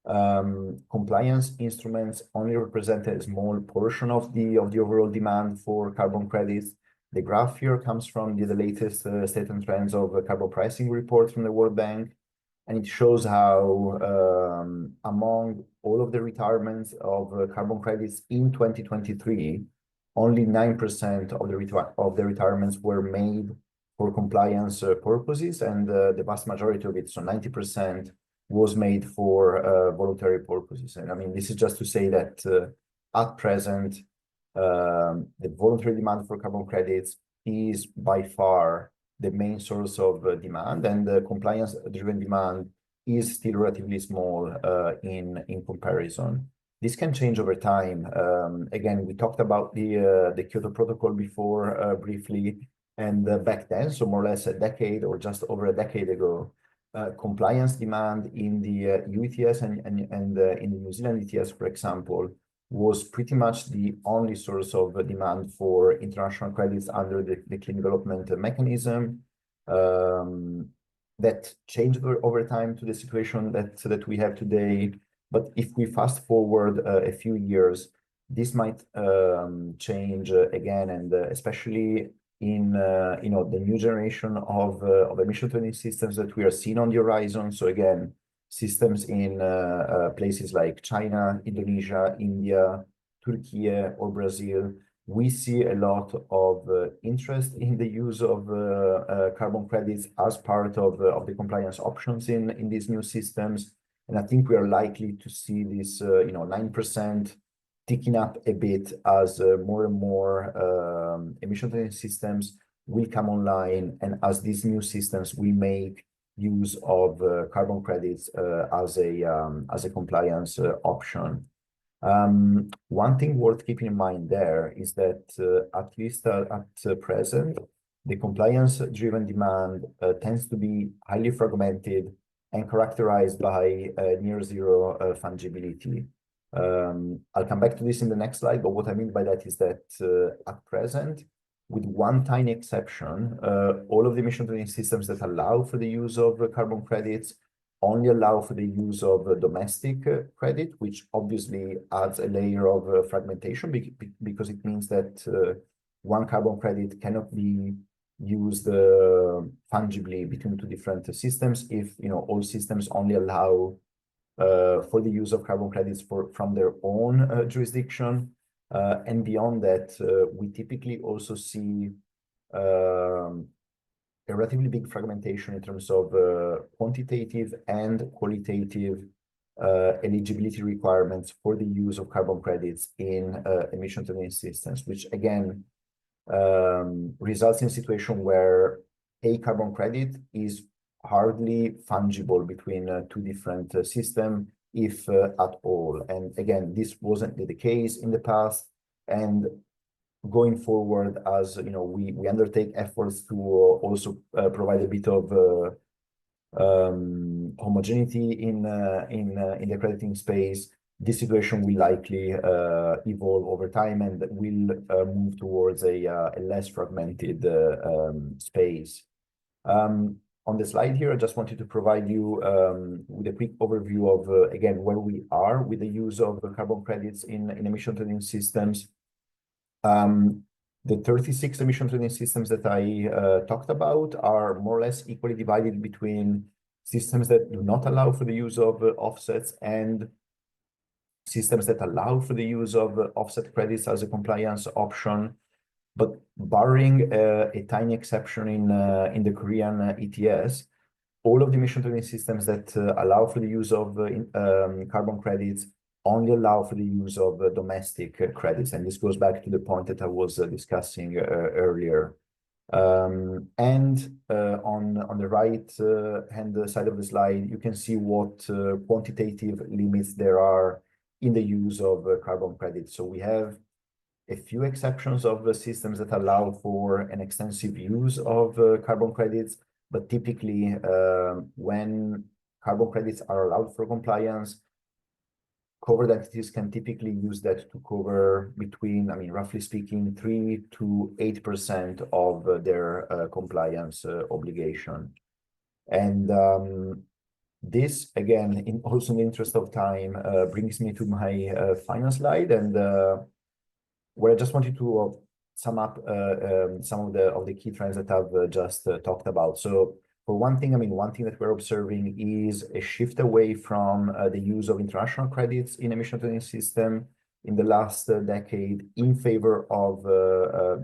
compliance instruments only represent a small portion of the overall demand for carbon credits. The graph here comes from the latest state and trends of carbon pricing report from the World Bank, and it shows how among all of the retirements of carbon credits in 2023, only 9% of the retirements were made for compliance purposes, and the vast majority of it, so 90%, was made for voluntary purposes. And I mean, this is just to say that at present, the voluntary demand for carbon credits is by far the main source of demand, and the compliance-driven demand is still relatively small in comparison. This can change over time. Again, we talked about the Kyoto Protocol before briefly, and back then, so more or less a decade or just over a decade ago, compliance demand in the EU ETS and in the New Zealand ETS, for example, was pretty much the only source of demand for international credits under the Clean Development Mechanism. That changed over time to the situation that we have today. But if we fast forward a few years, this might change again, and especially in the new generation of emission trading systems that we are seeing on the horizon. So again, systems in places like China, Indonesia, India, Turkey, or Brazil. We see a lot of interest in the use of carbon credits as part of the compliance options in these new systems. And I think we are likely to see this 9% ticking up a bit as more and more emission trading systems will come online, and as these new systems will make use of carbon credits as a compliance option. One thing worth keeping in mind there is that at least at present, the compliance-driven demand tends to be highly fragmented and characterized by near zero fungibility. I'll come back to this in the next slide, but what I mean by that is that at present, with one tiny exception, all of the emission trading systems that allow for the use of carbon credits only allow for the use of domestic credit, which obviously adds a layer of fragmentation because it means that one carbon credit cannot be used fungibly between two different systems if all systems only allow for the use of carbon credits from their own jurisdiction. And beyond that, we typically also see a relatively big fragmentation in terms of quantitative and qualitative eligibility requirements for the use of carbon credits in emission trading systems, which again results in a situation where a carbon credit is hardly fungible between two different systems, if at all. And again, this wasn't the case in the past, and going forward, as we undertake efforts to also provide a bit of homogeneity in the crediting space, this situation will likely evolve over time and will move towards a less fragmented space. On the slide here, I just wanted to provide you with a quick overview of, again, where we are with the use of carbon credits in emission trading systems. The 36 emission trading systems that I talked about are more or less equally divided between systems that do not allow for the use of offsets and systems that allow for the use of offset credits as a compliance option. But barring a tiny exception in the Korean ETS, all of the emission trading systems that allow for the use of carbon credits only allow for the use of domestic credits. And this goes back to the point that I was discussing earlier. And on the right hand side of the slide, you can see what quantitative limits there are in the use of carbon credits. So we have a few exceptions of the systems that allow for an extensive use of carbon credits, but typically when carbon credits are allowed for compliance, covered entities can typically use that to cover between, roughly speaking, 3 to 8% of their compliance obligation. And this, again, also in the interest of time, brings me to my final slide, and where I just wanted to sum up some of the key trends that I've just talked about. So for one thing, one thing that we're observing is a shift away from the use of international credits in emission trading system in the last decade in favor of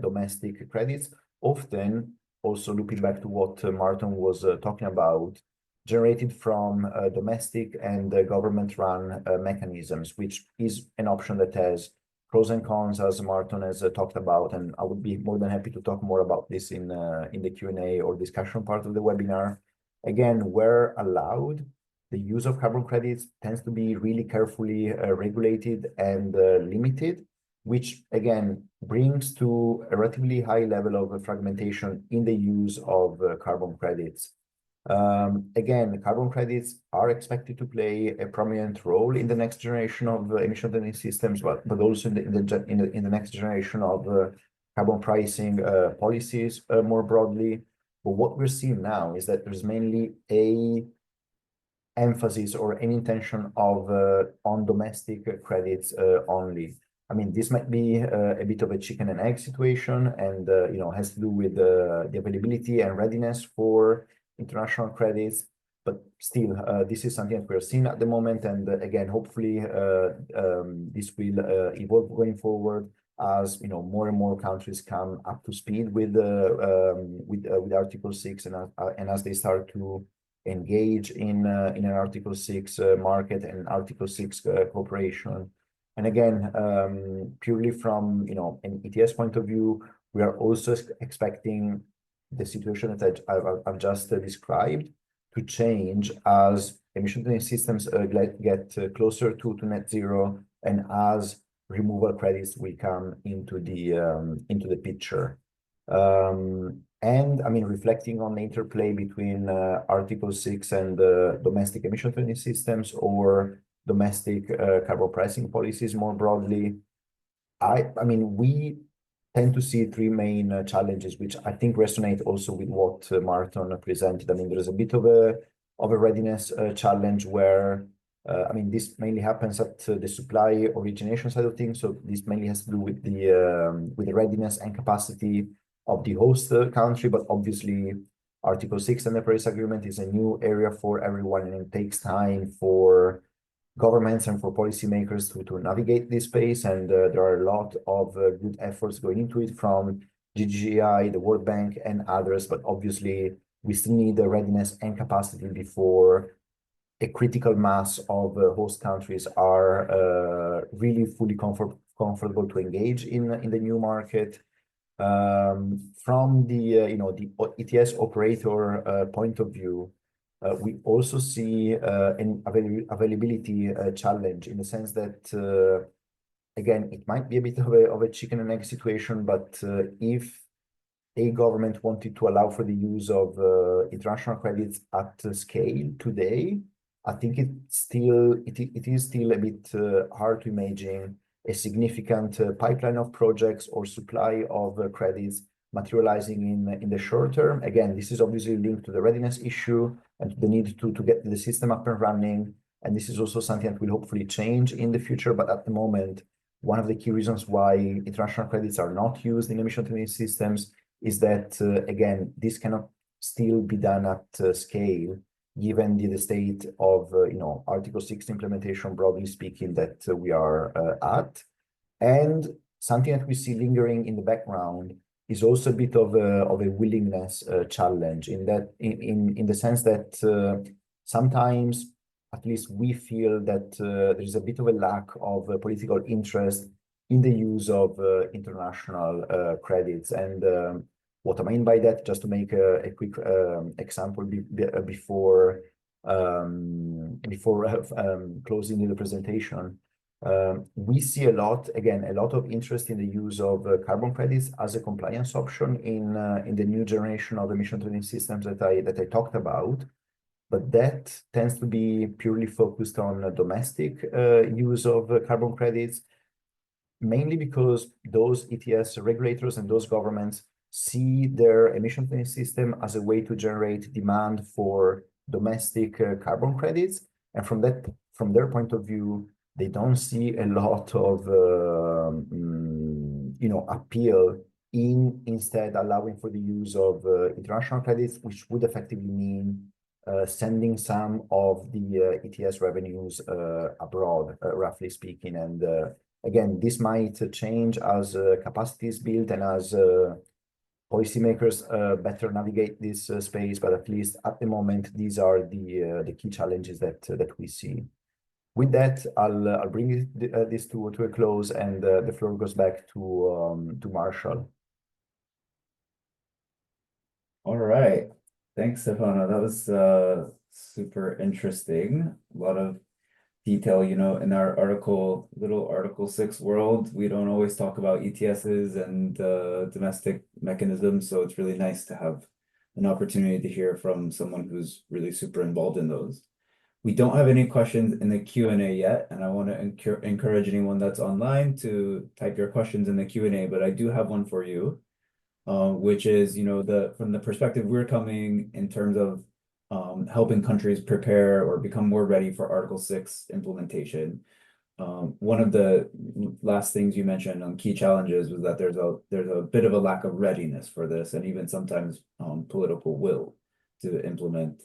domestic credits, often also looping back to what Martin was talking about, generated from domestic and government-run mechanisms, which is an option that has pros and cons, as Martin has talked about, and I would be more than happy to talk more about this in the Q&A or discussion part of the webinar. Again, where allowed, the use of carbon credits tends to be really carefully regulated and limited, which again brings to a relatively high level of fragmentation in the use of carbon credits. Again, carbon credits are expected to play a prominent role in the next generation of emission trading systems, but also in the next generation of carbon pricing policies more broadly. But what we're seeing now is that there's mainly a emphasis or an intention of on domestic credits only. I mean, this might be a bit of a chicken and egg situation, and has to do with the availability and readiness for international credits. But still, this is something that we're seeing at the moment, and again, hopefully, this will evolve going forward as more and more countries come up to speed with Article 6, and as they start to engage in an Article 6 market and Article 6 cooperation. And again, purely from an ETS point of view, we are also expecting the situation that I've just described to change as emission trading systems get closer to net zero, and as removal credits will come into the picture. And I mean, reflecting on the interplay between Article 6 and domestic emission trading systems, or domestic carbon pricing policies more broadly, I mean, we tend to see three main challenges, which I think resonate also with what Martin presented. I mean, there is a bit of a readiness challenge where, I mean, this mainly happens at the supply origination side of things. So this mainly has to do with the readiness and capacity of the host country, but obviously Article 6 and the Paris Agreement is a new area for everyone, and it takes time for governments and for policymakers to navigate this space. And there are a lot of good efforts going into it from GGI, the World Bank, and others. But obviously, we still need the readiness and capacity before a critical mass of host countries are really fully comfortable to engage in the new market. From the the ETS operator point of view, we also see an availability challenge, in the sense that again, it might be a bit of a chicken and egg situation, but if a government wanted to allow for the use of international credits at scale today, I think it is still a bit hard to imagine a significant pipeline of projects or supply of credits materializing in the short term. Again, this is obviously linked to the readiness issue and the need to get the system up and running. And this is also something that will hopefully change in the future. But at the moment, one of the key reasons why international credits are not used in emission trading systems is that, again, this cannot still be done at scale, given the state of Article 6 implementation, broadly speaking, that we are at. And something that we see lingering in the background is also a bit of a willingness challenge, in the sense that sometimes, at least we feel that there is a bit of a lack of political interest in the use of international credits. And what I mean by that, just to make a quick example before closing the presentation, we see a lot of interest in the use of carbon credits as a compliance option in the new generation of emission trading systems that I talked about. But that tends to be purely focused on domestic use of carbon credits, mainly because those ETS regulators and those governments see their emission trading system as a way to generate demand for domestic carbon credits. And from their point of view, they don't see a lot of appeal in instead allowing for the use of international credits, which would effectively mean sending some of the ETS revenues abroad, roughly speaking. And again, this might change as capacity is built and as policymakers better navigate this space, but at least at the moment, these are the key challenges that we see. With that, I'll bring this to a close, and the floor goes back to Marshall. All right, thanks, Stefano. That was super interesting. A lot of detail, in our Article 6 world, we don't always talk about ETSs and domestic mechanisms, so it's really nice to have an opportunity to hear from someone who's really super involved in those. We don't have any questions in the Q&A yet, and I want to encourage anyone that's online to type your questions in the Q&A, but I do have one for you, which is, from the perspective we're coming in terms of helping countries prepare or become more ready for Article 6 implementation. one of the last things you mentioned on key challenges was that there's a bit of a lack of readiness for this, and even sometimes political will to implement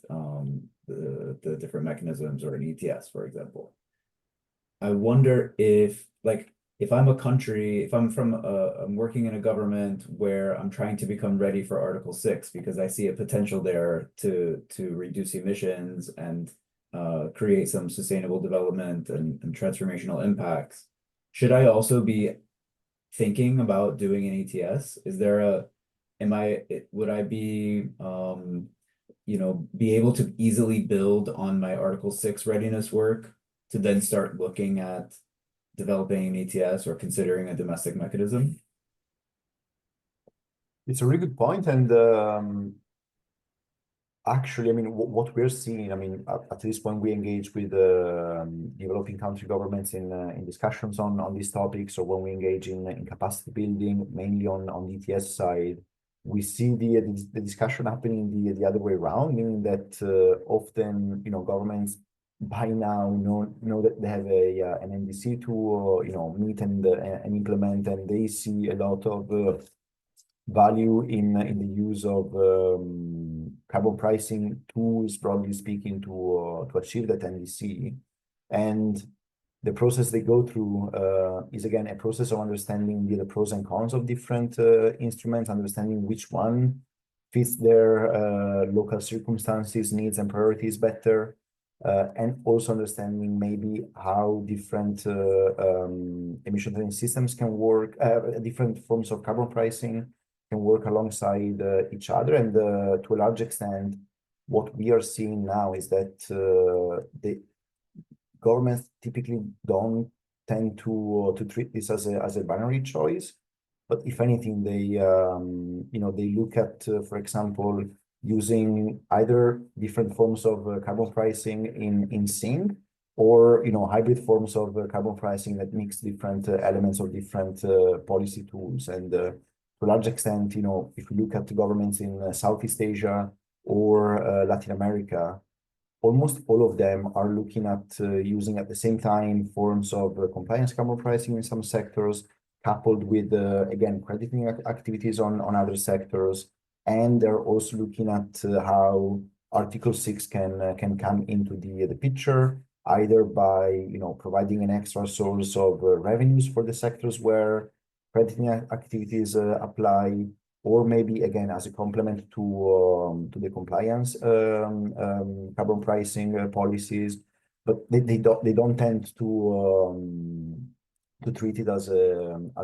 the different mechanisms or an ETS, for example. I wonder if, like, if I'm a country, if I'm working in a government where I'm trying to become ready for Article 6 because I see a potential there to reduce emissions and create some sustainable development and transformational impacts. Should I also be thinking about doing an ETS? Would I be be able to easily build on my Article 6 readiness work to then start looking at developing an ETS or considering a domestic mechanism? It's a really good point, and actually, I mean, what we're seeing, I mean, at this point, we engage with developing country governments in discussions on these topics, or when we engage in capacity building, mainly on the ETS side, we see the discussion happening the other way around, meaning that often, governments by now know that they have an NDC to meet and implement, and they see a lot of value in the use of carbon pricing tools, broadly speaking, to achieve that NDC. And the process they go through is again a process of understanding the pros and cons of different instruments, understanding which one fits their local circumstances, needs, and priorities better. And also understanding maybe how different emission trading systems can work, different forms of carbon pricing can work alongside each other. And to a large extent, what we are seeing now is that the governments typically don't tend to treat this as a binary choice, but if anything, they look at, for example, using either different forms of carbon pricing in sync, or hybrid forms of carbon pricing that mix different elements of different policy tools. And to a large extent, if we look at the governments in Southeast Asia or Latin America, almost all of them are looking at using at the same time forms of compliance carbon pricing in some sectors, coupled with again crediting activities on other sectors. And they're also looking at how Article 6 can come into the picture, either by providing an extra source of revenues for the sectors where crediting activities apply, or maybe again as a complement to the compliance carbon pricing policies. But they don't tend to treat it as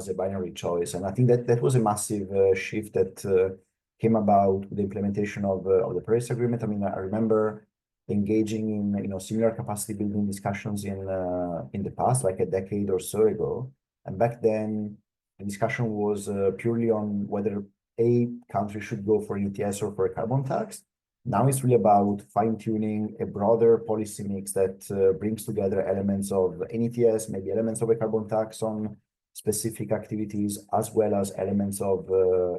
a binary choice. And I think that was a massive shift that came about with the implementation of the Paris Agreement. I mean, I remember engaging in similar capacity building discussions in the past, like a decade or so ago. And back then, the discussion was purely on whether a country should go for an ETS or for a carbon tax. Now it's really about fine-tuning a broader policy mix that brings together elements of an ETS, maybe elements of a carbon tax on specific activities, as well as elements of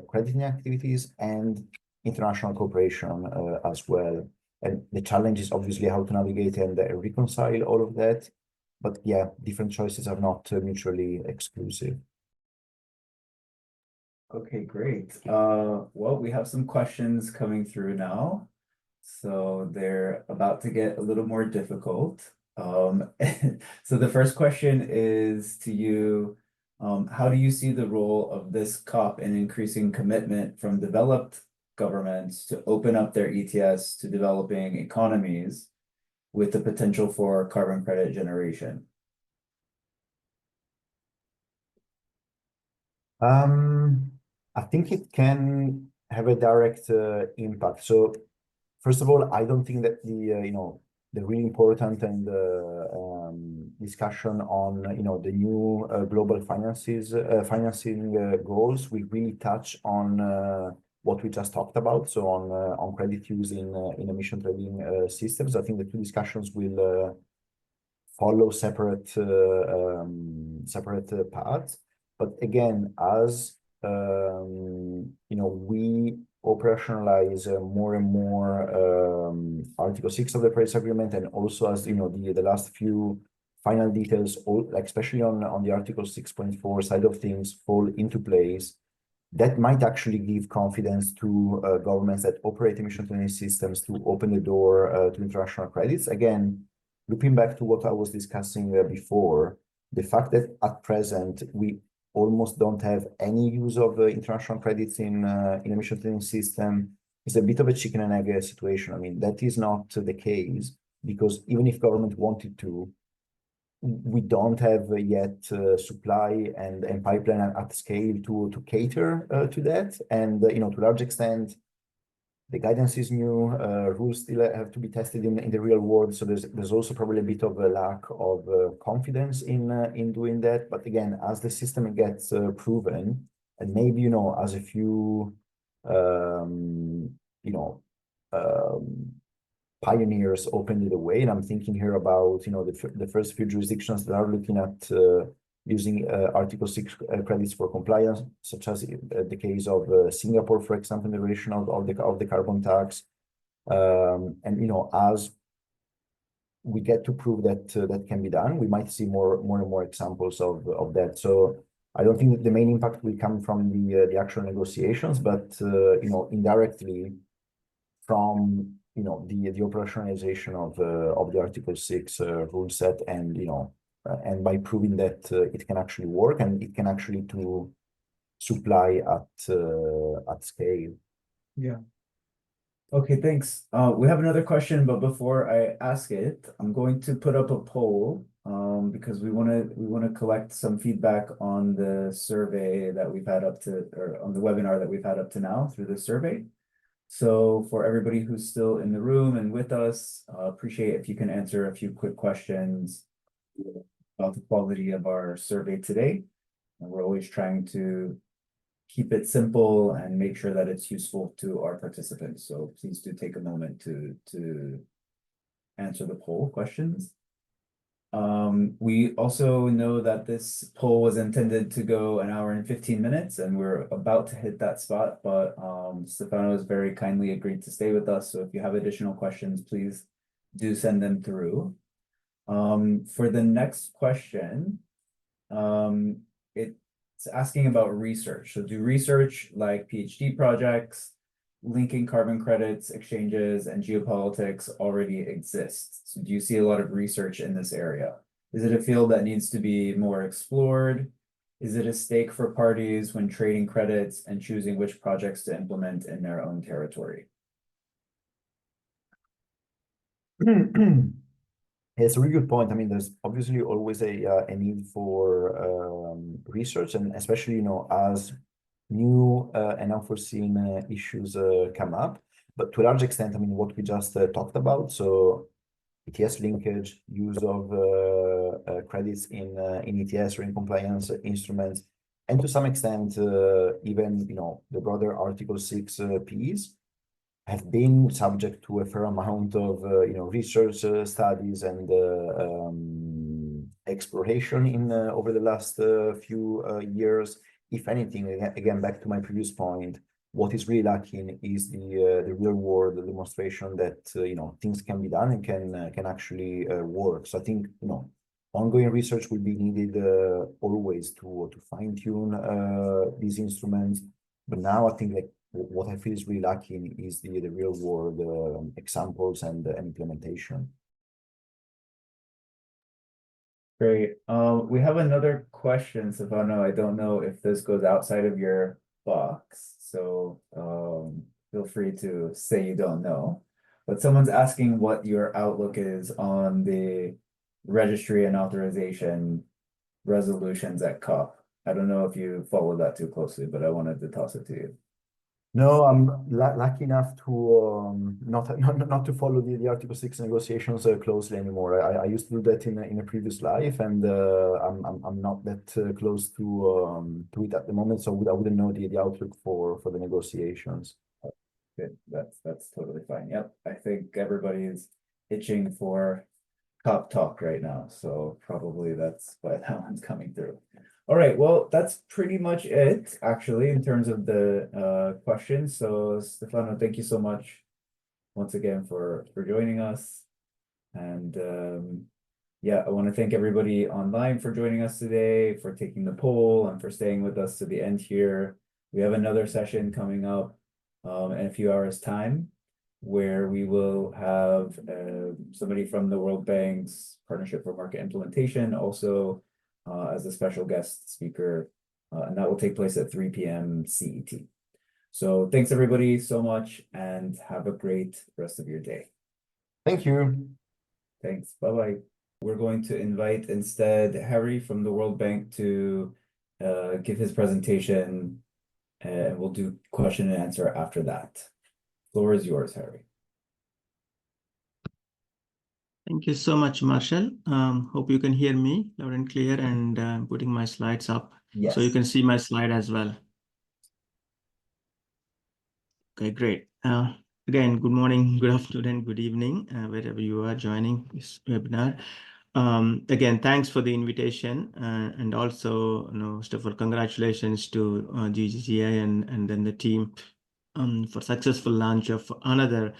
crediting activities and international cooperation as well. And the challenge is obviously how to navigate and reconcile all of that. But yeah, different choices are not mutually exclusive. Okay, great. Well, we have some questions coming through now. So they're about to get a little more difficult. So the first question is to you. How do you see the role of this COP in increasing commitment from developed governments to open up their ETS to developing economies with the potential for carbon credit generation? I think it can have a direct impact. So first of all, I don't think that the really important and discussion on the new global financing goals will really touch on what we just talked about. So on credit use in emission trading systems. I think the two discussions will follow separate paths. But again, as we operationalize more and more Article 6 of the Paris Agreement, and also as the last few final details, all like especially on the Article 6.4 side of things, fall into place, that might actually give confidence to governments that operate emission trading systems to open the door to international credits. Again, looping back to what I was discussing before, the fact that at present we almost don't have any use of international credits in emission trading system is a bit of a chicken and egg situation. I mean, that is not the case, because even if government wanted to, we don't have yet supply and pipeline at scale to cater to that. And you know, to a large extent, the guidance is new, rules still have to be tested in the real world. So there's also probably a bit of a lack of confidence in doing that. But again, as the system gets proven, and maybe, you know, as a few you know, pioneers opened the way, and I'm thinking here about, you know, the first few jurisdictions that are looking at using Article 6 credits for compliance, such as the case of Singapore, for example, in the relation of the carbon tax. And you know, as we get to prove that that can be done, we might see more and more examples of that. So I don't think that the main impact will come from the actual negotiations, but you know, indirectly from, you know, the operationalization of the Article 6 rule set, and you know, and by proving that it can actually work and it can actually to supply at scale. Yeah. Okay, thanks. We have another question, but before I ask it, I'm going to put up a poll because we want to collect some feedback on the survey that we've had up to, or on the webinar that we've had up to now through the survey. So for everybody who's still in the room and with us, appreciate if you can answer a few quick questions about the quality of our survey today. And we're always trying to keep it simple and make sure that it's useful to our participants. So please do take a moment to answer the poll questions. We also know that this poll was intended to go 1 hour and 15 minutes, and we're about to hit that spot, but Stefano has very kindly agreed to stay with us. So if you have additional questions, please do send them through. For the next question, it's asking about research. So do research like PhD projects, linking carbon credits, exchanges, and geopolitics already exist? So do you see a lot of research in this area? Is it a field that needs to be more explored? Is it a stake for parties when trading credits and choosing which projects to implement in their own territory? It's a really good point. I mean, there's obviously always a need for research, and especially, you know, as new and unforeseen issues come up. But to a large extent, I mean, what we just talked about, so ETS linkage, use of credits in ETS or in compliance instruments, and to some extent, even, you know, the broader Article 6 piece, have been subject to a fair amount of you know, research studies and exploration in over the last few years. If anything, again, back to my previous point, what is really lacking is the real world demonstration that you know, things can be done and can actually work. So I think, you know, ongoing research will be needed always to fine tune these instruments. But now I think, like, what I feel is really lacking is the real world examples and implementation. Great. We have another question, Stefano. I don't know if this goes outside of your box, so feel free to say you don't know. But someone's asking what your outlook is on the registry and authorization resolutions at COP. I don't know if you follow that too closely, but I wanted to toss it to you. No, I'm lucky enough to not to follow the Article 6 negotiations closely anymore. I used to do that in a previous life, and I'm not that close to it at the moment, so I wouldn't know the outlook for the negotiations. Good. That's totally fine. Yep, I think everybody is itching for COP talk right now, so probably that's why that one's coming through. All right, well, that's pretty much it, actually, in terms of the questions. So, Stefano, thank you so much once again for joining us. And yeah, I want to thank everybody online for joining us today, for taking the poll, and for staying with us to the end here. We have another session coming up in a few hours' time, where we will have somebody from the World Bank's Partnership for Market Implementation also as a special guest speaker, and that will take place at 3 p.m. CET. So thanks everybody so much, and have a great rest of your day. Thank you. Thanks. Bye-bye. We're going to invite instead Harry from the World Bank to give his presentation, and we'll do question and answer after that. Floor is yours, Harry. Thank you so much, Marshall. Hope you can hear me loud and clear, and putting my slides up. Yes. So you can see my slide as well. Okay, great. Again, good morning, good afternoon, and good evening, wherever you are joining this webinar. Again, thanks for the invitation, and also, first of all, congratulations to GGGI and then the team for successful launch of another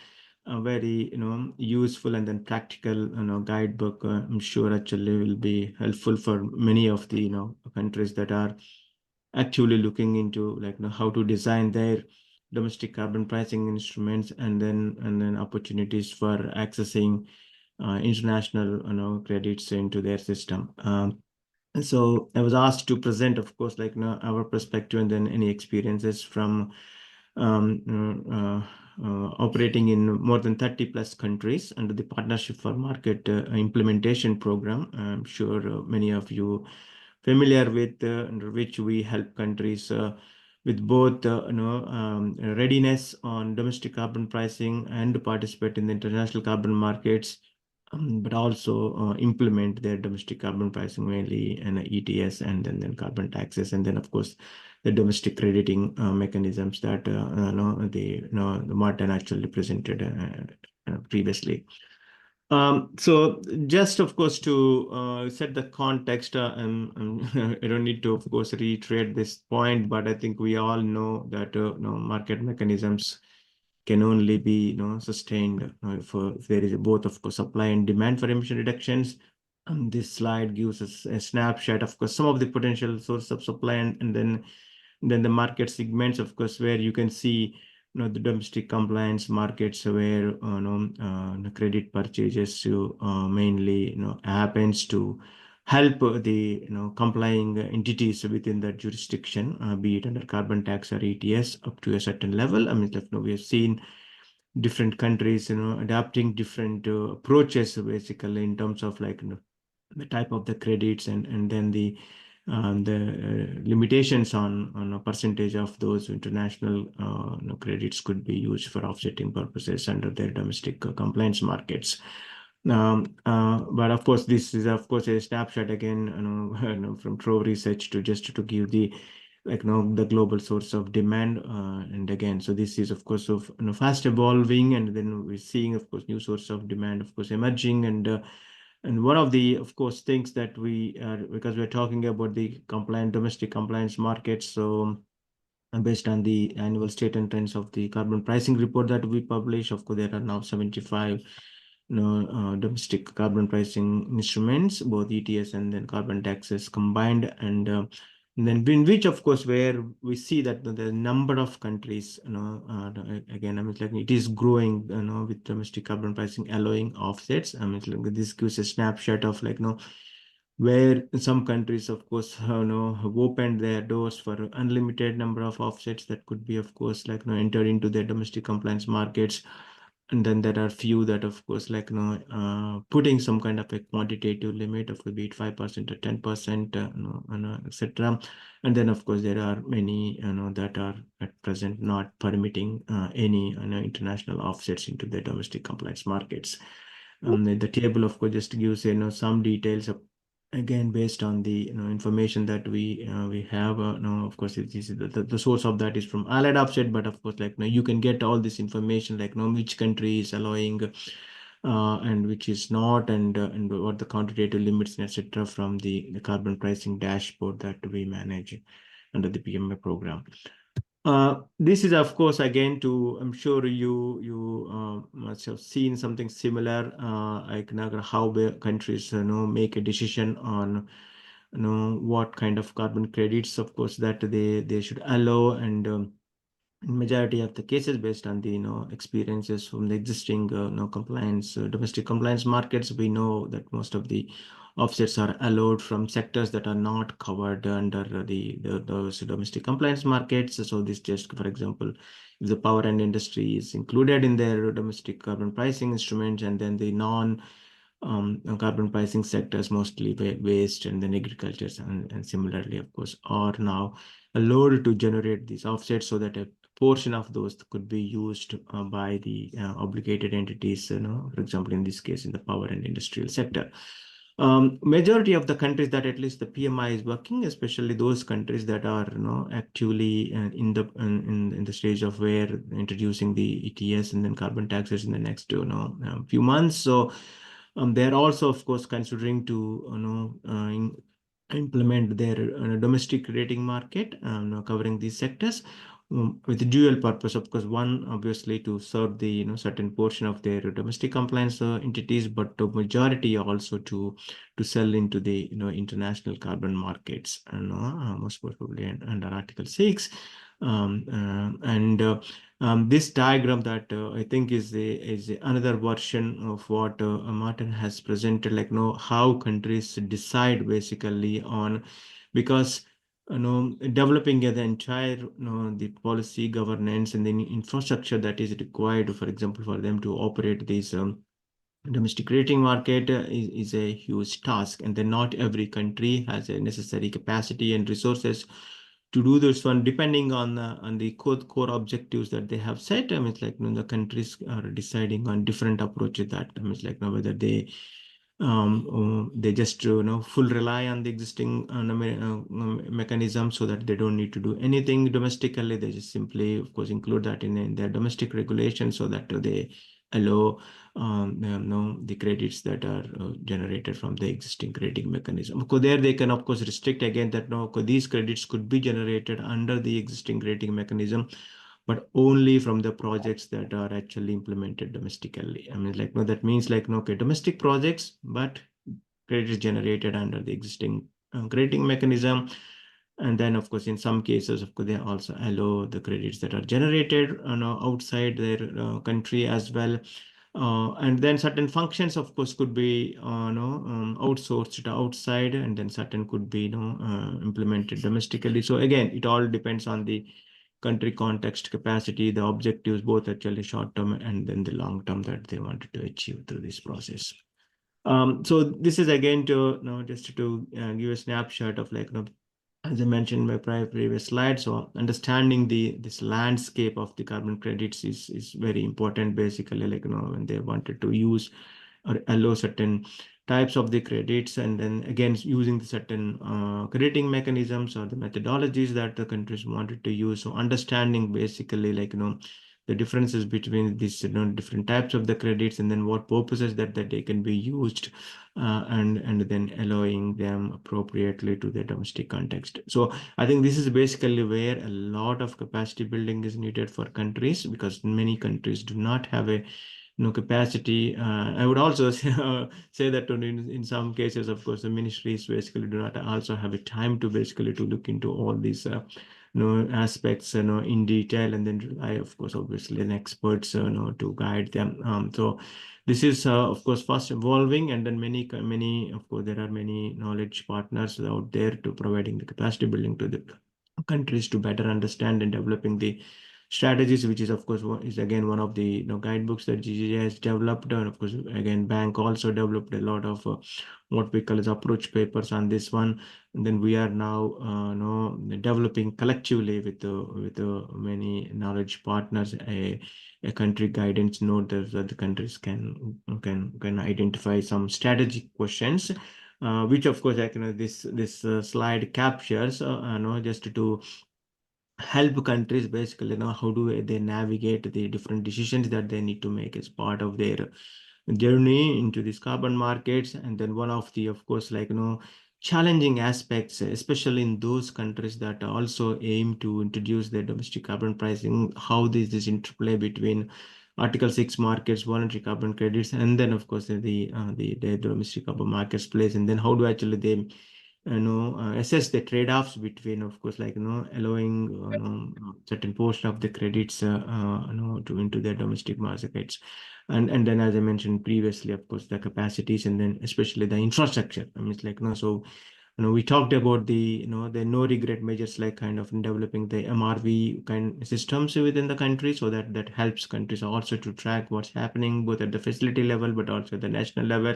very useful and then practical guidebook. I'm sure actually will be helpful for many of the countries that are actually looking into like how to design their domestic carbon pricing instruments, and then opportunities for accessing international credits into their system. And so I was asked to present, of course, like our perspective and then any experiences from operating in more than 30 plus countries under the Partnership for Market Implementation Program. I'm sure many of you familiar with under which we help countries with both readiness on domestic carbon pricing and participate in the international carbon markets, but also implement their domestic carbon pricing, mainly and ETS, and then carbon taxes, and then of course the domestic crediting mechanisms that the Martin actually presented previously. So just of course to set the context, I don't need to of course reiterate this point, but I think we all know that market mechanisms can only be sustained if there is both of course supply and demand for emission reductions. This slide gives us a snapshot, of course, some of the potential source of supply, and then the market segments, of course, where you can see the domestic compliance markets where the credit purchases mainly happens to help the complying entities within that jurisdiction, be it under carbon tax or ETS up to a certain level. I mean, we have seen different countries adapting different approaches basically in terms of like the type of the credits, and then the limitations on a percentage of those international credits could be used for offsetting purposes under their domestic compliance markets. But of course, this is of course a snapshot again, from Trove Research to just to give the the global source of demand, and again, so this is of course of fast evolving, and then we're seeing of course new source of demand of course emerging, and one of the, of course, things that we are, because we're talking about the domestic compliance markets, so based on the annual state and trends of the carbon pricing report that we publish, of course, there are now 75 domestic carbon pricing instruments, both ETS and then carbon taxes combined, and then in which, of course, where we see that the number of countries, again, I mean, like it is growing, with domestic carbon pricing allowing offsets. I mean, like this gives a snapshot of like, where some countries, of course, have opened their doors for unlimited number of offsets that could be, of course, like enter into their domestic compliance markets. And then there are few that, of course, like putting some kind of a quantitative limit of be it 5% or 10%, etc. And then, of course, there are many that are at present not permitting any international offsets into the domestic compliance markets. The table, of course, just gives some details of, again, based on the information that we have. Of course, the source of that is from Allied Offset, but of course, like you can get all this information, like which country is allowing and which is not, and what the quantitative limits, etc., from the carbon pricing dashboard that we manage under the PMI program. This is, of course, again I'm sure you must have seen something similar, like how countries make a decision on what kind of carbon credits, of course, that they should allow, and in majority of the cases, based on the experiences from the existing compliance domestic compliance markets, we know that most of the offsets are allowed from sectors that are not covered under those domestic compliance markets. So this, just for example, if the power and industry is included in their domestic carbon pricing instruments, and then the non carbon pricing sectors, mostly waste and then agriculture, and similarly, of course, are now allowed to generate these offsets, so that a portion of those could be used by the obligated entities, for example, in this case, in the power and industrial sector. Majority of the countries that at least the PMI is working, especially those countries that are actually in the stage of where introducing the ETS and then carbon taxes in the next few months. So they're also, of course, considering to implement their domestic rating market, covering these sectors, with the dual purpose, of course. One, obviously, to serve the certain portion of their domestic compliance entities, but the majority also to sell into the international carbon markets, and most probably under Article 6. This diagram that I think is another version of what Martin has presented, like how countries decide basically on, because developing the entire the policy, governance, and then infrastructure that is required, for example, for them to operate these domestic rating market is a huge task, and then not every country has a necessary capacity and resources to do this one, depending on the core objectives that they have set. I mean, it's like the countries are deciding on different approaches. That I mean, it's like whether they just full rely on the existing mechanism, so that they don't need to do anything domestically. They just simply, of course, include that in their domestic regulation, so that they allow the credits that are generated from the existing rating mechanism. Of course, there they can, of course, restrict again that these credits could be generated under the existing rating mechanism, but only from the projects that are actually implemented domestically. I mean, like that means like okay, domestic projects, but credits generated under the existing rating mechanism. And then, of course, in some cases, of course, they also allow the credits that are generated outside their country as well. And then certain functions, of course, could be outsourced outside, and then certain could be implemented domestically. So again, it all depends on the country context, capacity, the objectives, both actually short term and then the long term that they wanted to achieve through this process. So this is again to just to give a snapshot of like as I mentioned in my previous slide. So understanding this landscape of the carbon credits is very important, basically, like when they wanted to use or allow certain types of the credits, and then again using the certain crediting mechanisms or the methodologies that the countries wanted to use. So understanding basically like the differences between these different types of the credits, and then what purposes that they can be used, and then allowing them appropriately to the domestic context. So I think this is basically where a lot of capacity building is needed for countries, because many countries do not have a capacity. I would also say that in some cases, of course, the ministries basically do not also have a time to basically to look into all these aspects in detail, and then rely, of course, obviously, on experts to guide them. So this is of course fast evolving, and then many of course there are many knowledge partners out there to providing the capacity building to the countries to better understand and developing the strategies, which is of course is again one of the guidebooks that GGI has developed, and of course again bank also developed a lot of what we call as approach papers on this one. And then we are now developing collectively with many knowledge partners a country guidance note that the countries can identify some strategic questions, which of course this slide captures just to help countries basically how do they navigate the different decisions that they need to make as part of their journey into these carbon markets. And then one of the, of course, like challenging aspects, especially in those countries that also aim to introduce their domestic carbon pricing. How this interplay between Article 6 markets, voluntary carbon credits, and then of course the domestic carbon markets place, and then how do actually they assess the trade-offs between, of course, like allowing certain portion of the credits to into their domestic markets, and then as I mentioned previously, of course, the capacities, and then especially the infrastructure. I mean, it's like so we talked about the the no regret measures, like kind of developing the MRV kind systems within the country, so that helps countries also to track what's happening both at the facility level but also at the national level.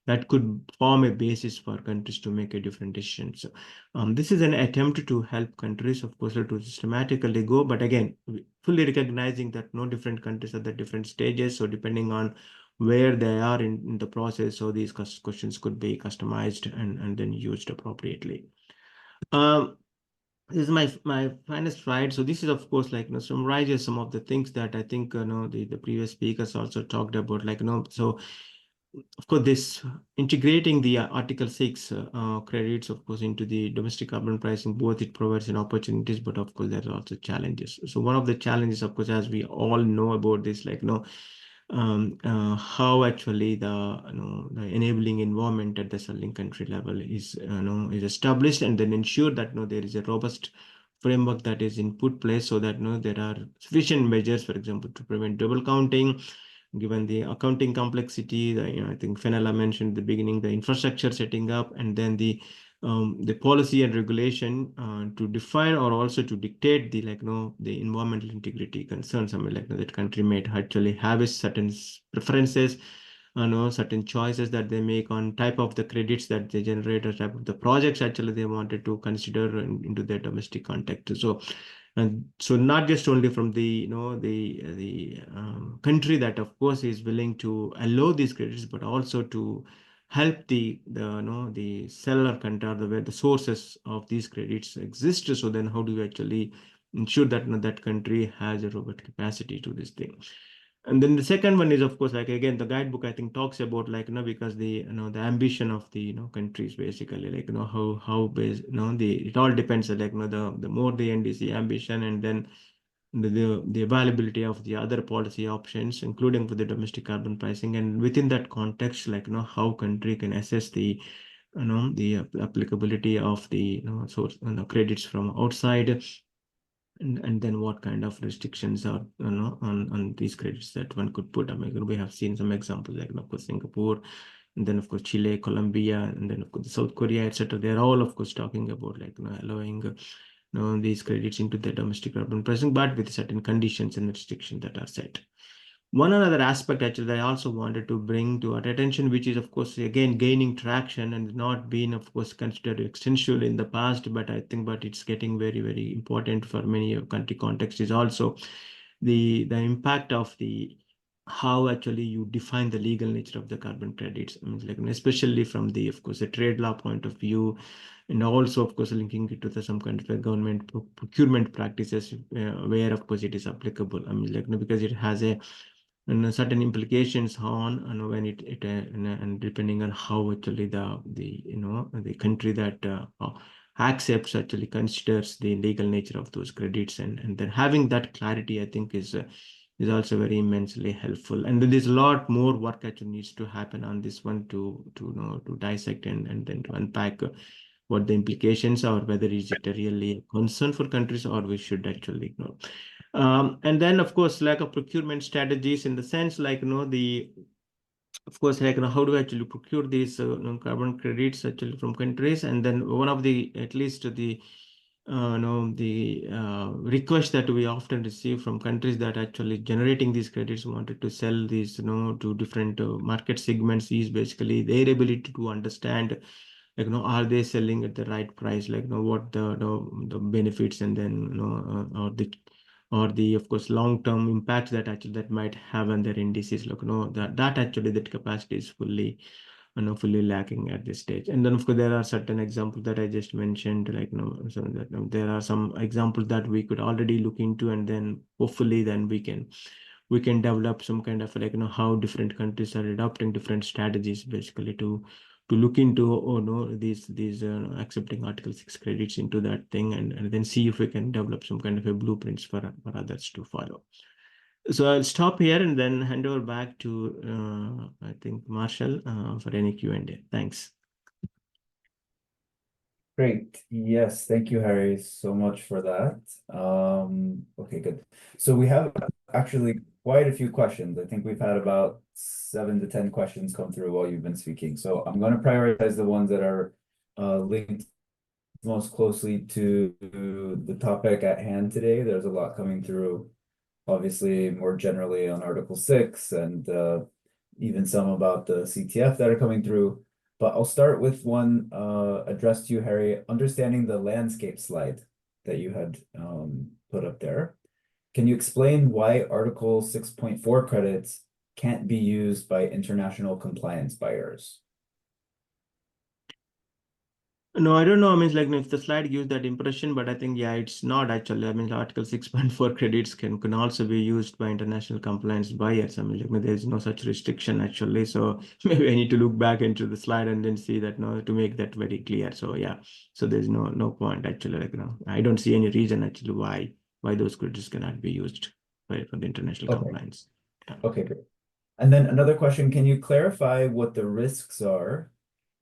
That could form a basis for countries to make a different decisions. This is an attempt to help countries, of course, to systematically go, but again, fully recognizing that no different countries are at different stages. So depending on where they are in the process, so these questions could be customized and then used appropriately. This is my final slide. So this is, of course, like summarizes some of the things that I think the previous speakers also talked about, like so of course this integrating the Article 6 credits, of course, into the domestic carbon pricing, both it provides an opportunities, but of course there are also challenges. So one of the challenges, of course, as we all know about this, like how actually the enabling environment at the selling country level is is established, and then ensure that there is a robust framework that is in put place, so that there are sufficient measures, for example, to prevent double counting, given the accounting complexity. I think Fenella mentioned at the beginning, the infrastructure setting up, and then the policy and regulation to define or also to dictate the the environmental integrity concerns. I mean, that country may actually have a certain preferences, certain choices that they make on type of the credits that they generate, or type of the projects actually they wanted to consider into their domestic context. So, and so not just only from the the country that of course is willing to allow these credits, but also to help the seller country, or where the sources of these credits exist. So then how do you actually ensure that that country has a robust capacity to this thing? And then the second one is, of course, like again, the guidebook I think talks about, like because the the ambition of the countries, basically, like how base it all depends, like the more the NDC ambition, and then the availability of the other policy options, including for the domestic carbon pricing, and within that context, like how country can assess the the applicability of the source credits from outside, and then what kind of restrictions are on these credits that one could put. I mean, we have seen some examples, like of course Singapore, and then of course Chile, Colombia, and then of course South Korea, etc. They're all of course talking about like allowing these credits into the domestic carbon pricing, but with certain conditions and restrictions that are set. One another aspect actually that I also wanted to bring to our attention, which is of course again gaining traction and not being of course considered essential in the past, but I think it's getting very important for many country contexts, is also the impact of the how actually you define the legal nature of the carbon credits. I mean, like especially from the of course a trade law point of view, and also of course linking it to some kind of a government procurement practices where of course it is applicable. I mean, like because it has a certain implications on when it and depending on how actually the country that accepts actually considers the legal nature of those credits, and then having that clarity I think is also very immensely helpful. And then there's a lot more work actually needs to happen on this one to to dissect and then to unpack what the implications are, whether is it really a concern for countries or we should actually ignore. And then of course lack of procurement strategies, in the sense like of course like how do we actually procure these carbon credits actually from countries. And then one of the at least the request that we often receive from countries that actually generating these credits wanted to sell these to different market segments, is basically their ability to understand like are they selling at the right price, like what the benefits, and then or the of course long-term impacts that actually that might have on their indices. Like that actually that capacity is fully fully lacking at this stage. And then of course there are certain examples that I just mentioned, like so that there are some examples that we could already look into, and then hopefully then we can develop some kind of like how different countries are adopting different strategies basically to look into, oh no, these accepting Article 6 credits into that thing, and then see if we can develop some kind of a blueprints for others to follow. So I'll stop here and then hand over back to I think Marshall for any Q&A. Thanks. Great. Yes, thank you, Harry, so much for that. Okay, good. So we have actually quite a few questions. I think we've had about 7 to 10 questions come through while you've been speaking. So I'm going to prioritize the ones that are linked most closely to the topic at hand today. There's a lot coming through, obviously, more generally on Article 6 and even some about the CTF that are coming through. But I'll start with one addressed to you, Harry, understanding the landscape slide that you had put up there. Can you explain why Article 6.4 credits can't be used by international compliance buyers? No, I don't know. I mean, like if the slide gives that impression, but I think, yeah, it's not actually. I mean, Article 6.4 credits can also be used by international compliance buyers. I mean, like there's no such restriction actually. So maybe I need to look back into the slide and then see that, no, to make that very clear. So yeah, so there's no point actually. Like, I don't see any reason actually why those credits cannot be used for the international compliance. Yeah. Okay, great. And then another question, can you clarify what the risks are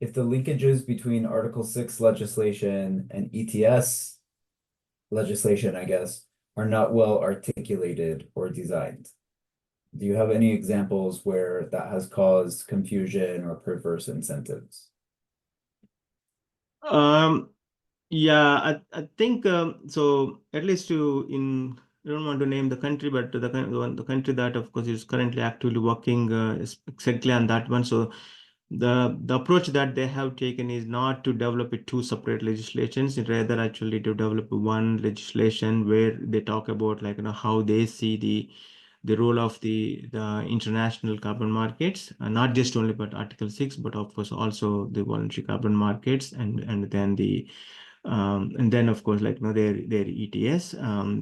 if the linkages between Article 6 legislation and ETS legislation, I guess, are not well articulated or designed? Do you have any examples where that has caused confusion or perverse incentives? Yeah, I think so. At least I don't want to name the country, but the country that, of course, is currently actively working is exactly on that one. So the approach that they have taken is not to develop two separate legislations, rather actually to develop one legislation where they talk about how they see the role of the international carbon markets, not just only but Article 6, but of course also the voluntary carbon markets, and then of course their ETS.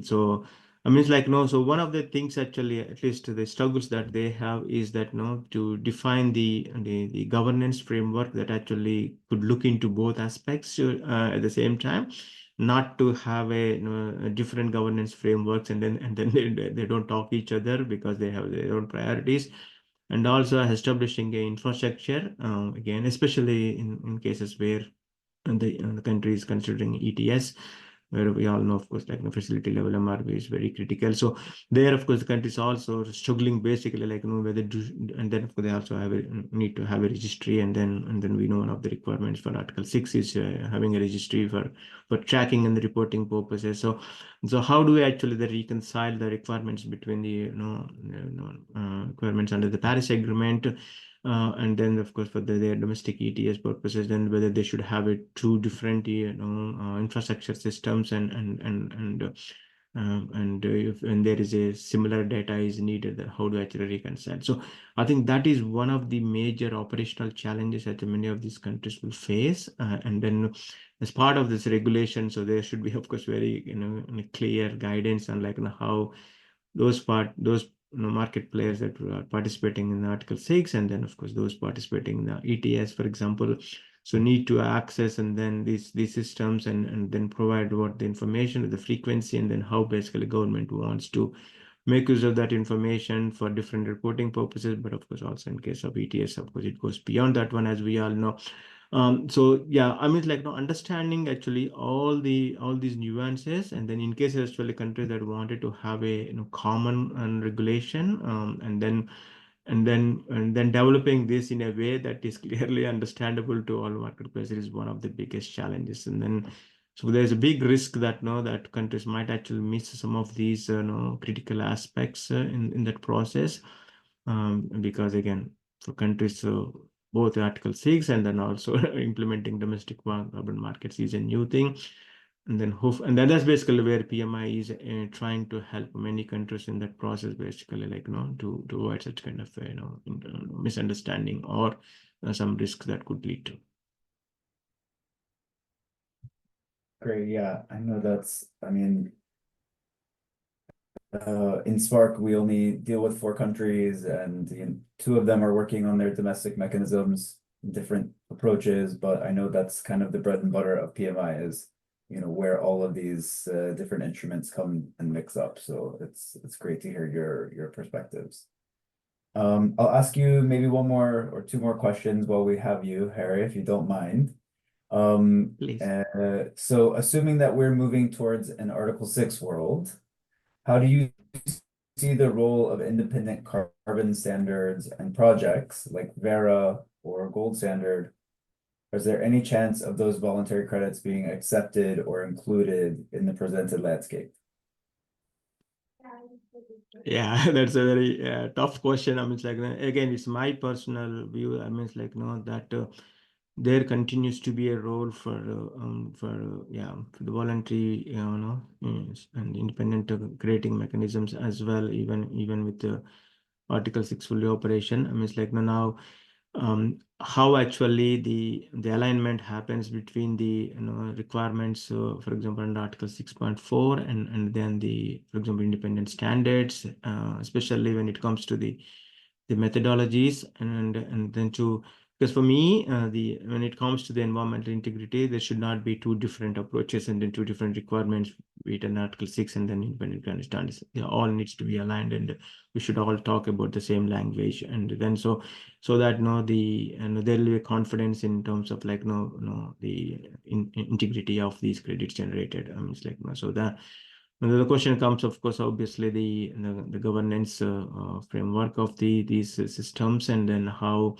So I mean, it's so one of the things actually, at least the struggles that they have is that to define the governance framework that actually could look into both aspects at the same time, not to have a different governance frameworks and then they don't talk each other because they have their own priorities. And also establishing a infrastructure, again, especially in cases where the country is considering ETS, where we all know, of course, facility level MRV is very critical. So there, of course, the country is also struggling basically whether and then of course they also need to have a registry, and then we know one of the requirements for Article 6 is having a registry for tracking and the reporting purposes. So how do we actually reconcile the requirements between the requirements under the Paris Agreement? And then, of course, for their domestic ETS purposes, then whether they should have two different, infrastructure systems, and if there is a similar data is needed, then how to actually reconcile. So I think that is one of the major operational challenges that many of these countries will face. And then, as part of this regulation, so there should be, of course, very clear guidance on how those market players that are participating in Article 6, and then of course those participating in the ETS, for example, so need to access and then these systems and then provide what the information, the frequency, and then how basically government wants to make use of that information for different reporting purposes. But of course also in case of ETS, of course it goes beyond that one, as we all know. So yeah, I mean, understanding actually all these nuances, and then in case actually countries that wanted to have a common regulation, and then developing this in a way that is clearly understandable to all marketplaces is one of the biggest challenges. And then so there's a big risk that that countries might actually miss some of these critical aspects in that process, because again, for countries both Article 6 and then also implementing domestic carbon markets is a new thing. And then that's basically where PMI is trying to help many countries in that process, basically to avoid such kind of misunderstanding or some risks that could lead to. Great, yeah, I know I mean, in Spark, we only deal with 4 countries, and 2 of them are working on their domestic mechanisms. different approaches, but I know that's kind of the bread and butter of PMI is, you know, where all of these different instruments come and mix up. So it's great to hear your perspectives. I'll ask you maybe one more or two more questions while we have you, Harry, if you don't mind. Please. So assuming that we're moving towards an Article 6 world, how do you see the role of independent carbon standards and projects like Verra or Gold Standard? Is there any chance of those voluntary credits being accepted or included in the presented landscape? Yeah, that's a very tough question. I mean, it's like, again, it's my personal view. I mean, it's like, that there continues to be a role for the voluntary, and independent creating mechanisms as well, even with the Article 6 fully operation. I mean, it's like now how actually the alignment happens between the requirements, for example, under Article 6.4 and then for example, independent standards, especially when it comes to the methodologies and then because for me, when it comes to the environmental integrity, there should not be two different approaches and then two different requirements, be it an Article 6 and then independent standards. They all needs to be aligned, and we should all talk about the same language, and then so that there will be a confidence in terms of like the integrity of these credits generated. I mean, it's like so that. And the question comes, of course, obviously the governance framework of these systems, and then how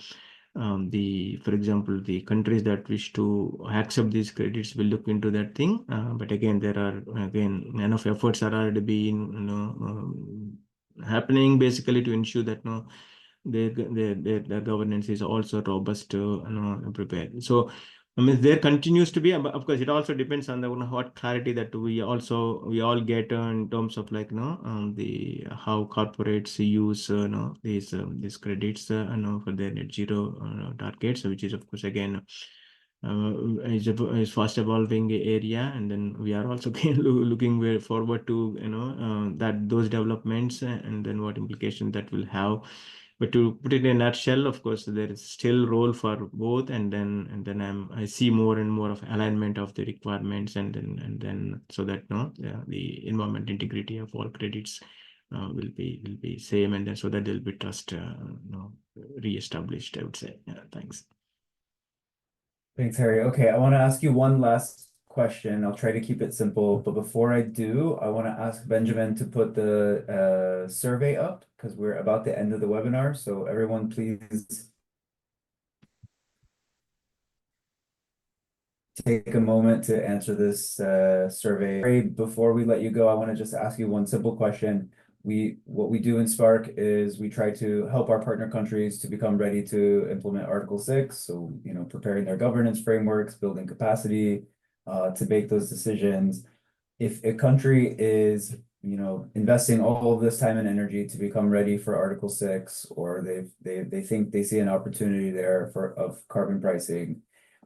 for example, the countries that wish to accept these credits will look into that thing. But again, there are enough efforts are already being happening basically to ensure that the governance is also robust, prepared. So I mean, there continues to be, of course, it also depends on the what clarity that we all get in terms of like the how corporates use these credits for their net zero targets, which is of course again is fast evolving area, and then we are also looking very forward to that those developments and then what implications that will have. But to put it in a nutshell, of course, there is still role for both, and then I see more and more of alignment of the requirements, and then so that the environment integrity of all credits will be same, and then so that there will be trust re-established, I would say. Yeah, thanks. Thanks, Harry. Okay, I want to ask you one last question. I'll try to keep it simple, but before I do, I want to ask Benjamin to put the survey up because we're about the end of the webinar. So everyone, please take a moment to answer this survey. Harry, before we let you go, I want to just ask you one simple question. What we do in Spark is we try to help our partner countries to become ready to implement Article 6. So, preparing their governance frameworks, building capacity to make those decisions. If a country is, investing all of this time and energy to become ready for Article 6, or they think they see an opportunity there of carbon pricing,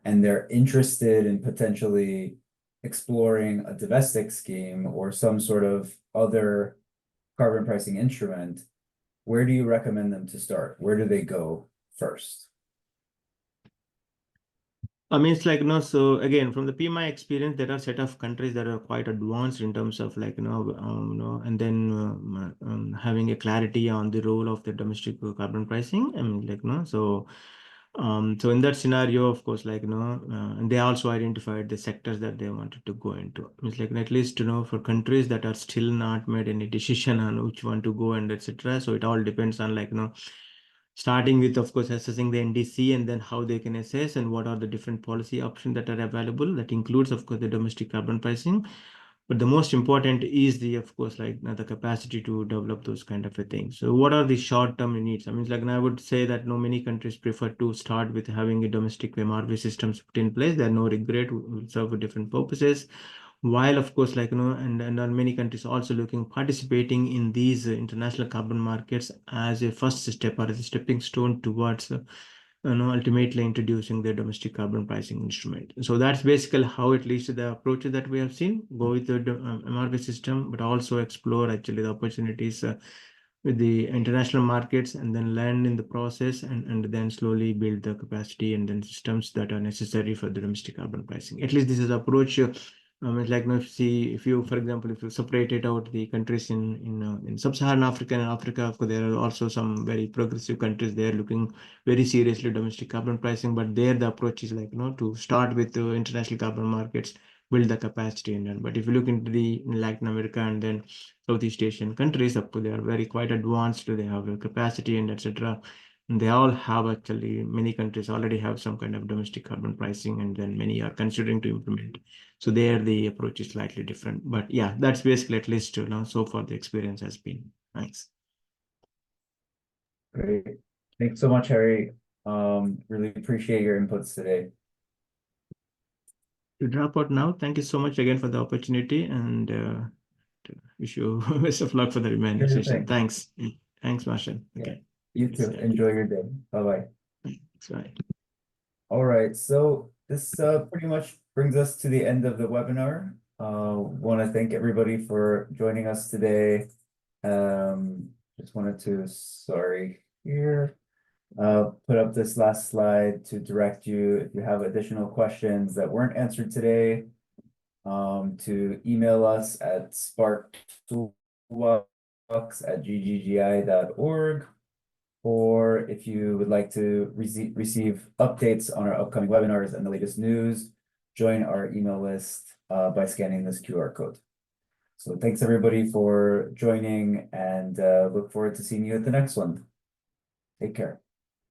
and they're interested in potentially exploring a domestic scheme or some sort of other carbon pricing instrument, where do you recommend them to start? Where do they go first? I mean, it's like, so again, from the PMI experience, there are a set of countries that are quite advanced in terms of like, and then having a clarity on the role of the domestic carbon pricing. I mean, like, so in that scenario, of course, like, and they also identified the sectors that they wanted to go into. It's like, at least, for countries that are still not made any decision on which one to go and etc. So it all depends on like, starting with, of course, assessing the NDC and then how they can assess and what are the different policy options that are available. That includes, of course, the domestic carbon pricing. But the most important is of course, like the capacity to develop those kind of a things. So what are the short-term needs? I mean, like, I would say that many countries prefer to start with having a domestic MRV systems put in place. There are no regret, will serve for different purposes. While, of course, like, and many countries also participating in these international carbon markets as a first step or as a stepping stone towards ultimately introducing the domestic carbon pricing instrument. So that's basically how it leads to the approaches that we have seen. Go with the MRV system, but also explore actually the opportunities with the international markets and then learn in the process and then slowly build the capacity and then systems that are necessary for the domestic carbon pricing. At least this is approach. It's like, if you, for example, if you separated out the countries in sub-Saharan Africa and Africa, of course, there are also some very progressive countries there looking very seriously domestic carbon pricing, but there the approach is like, to start with the international carbon markets, build the capacity in them. But if you look into the Latin America and then Southeast Asian countries, up they are very quite advanced. They have a capacity and etc. And they all have actually, many countries already have some kind of domestic carbon pricing, and then many are considering to implement. So there the approach is slightly different. But yeah, that's basically at least so far the experience has been. Thanks. Great. Thanks so much, Harry. Really appreciate your inputs today. To drop out now, thank you so much again for the opportunity, and wish you best of luck for the remaining Sure session. thing. Thanks. Thanks, Marshall. Yeah. Okay. You too. Yeah. Enjoy your day. Bye-bye. That's right. All right, so this pretty much brings us to the end of the webinar. Want to thank everybody for joining us today. Just wanted to, put up this last slide to direct you, if you have additional questions that weren't answered today, to email us at sparktoolbox@gggi.org. Or if you would like to receive updates on our upcoming webinars and the latest news, join our email list by scanning this QR code. So thanks everybody for joining, and look forward to seeing you at the next one. Take care.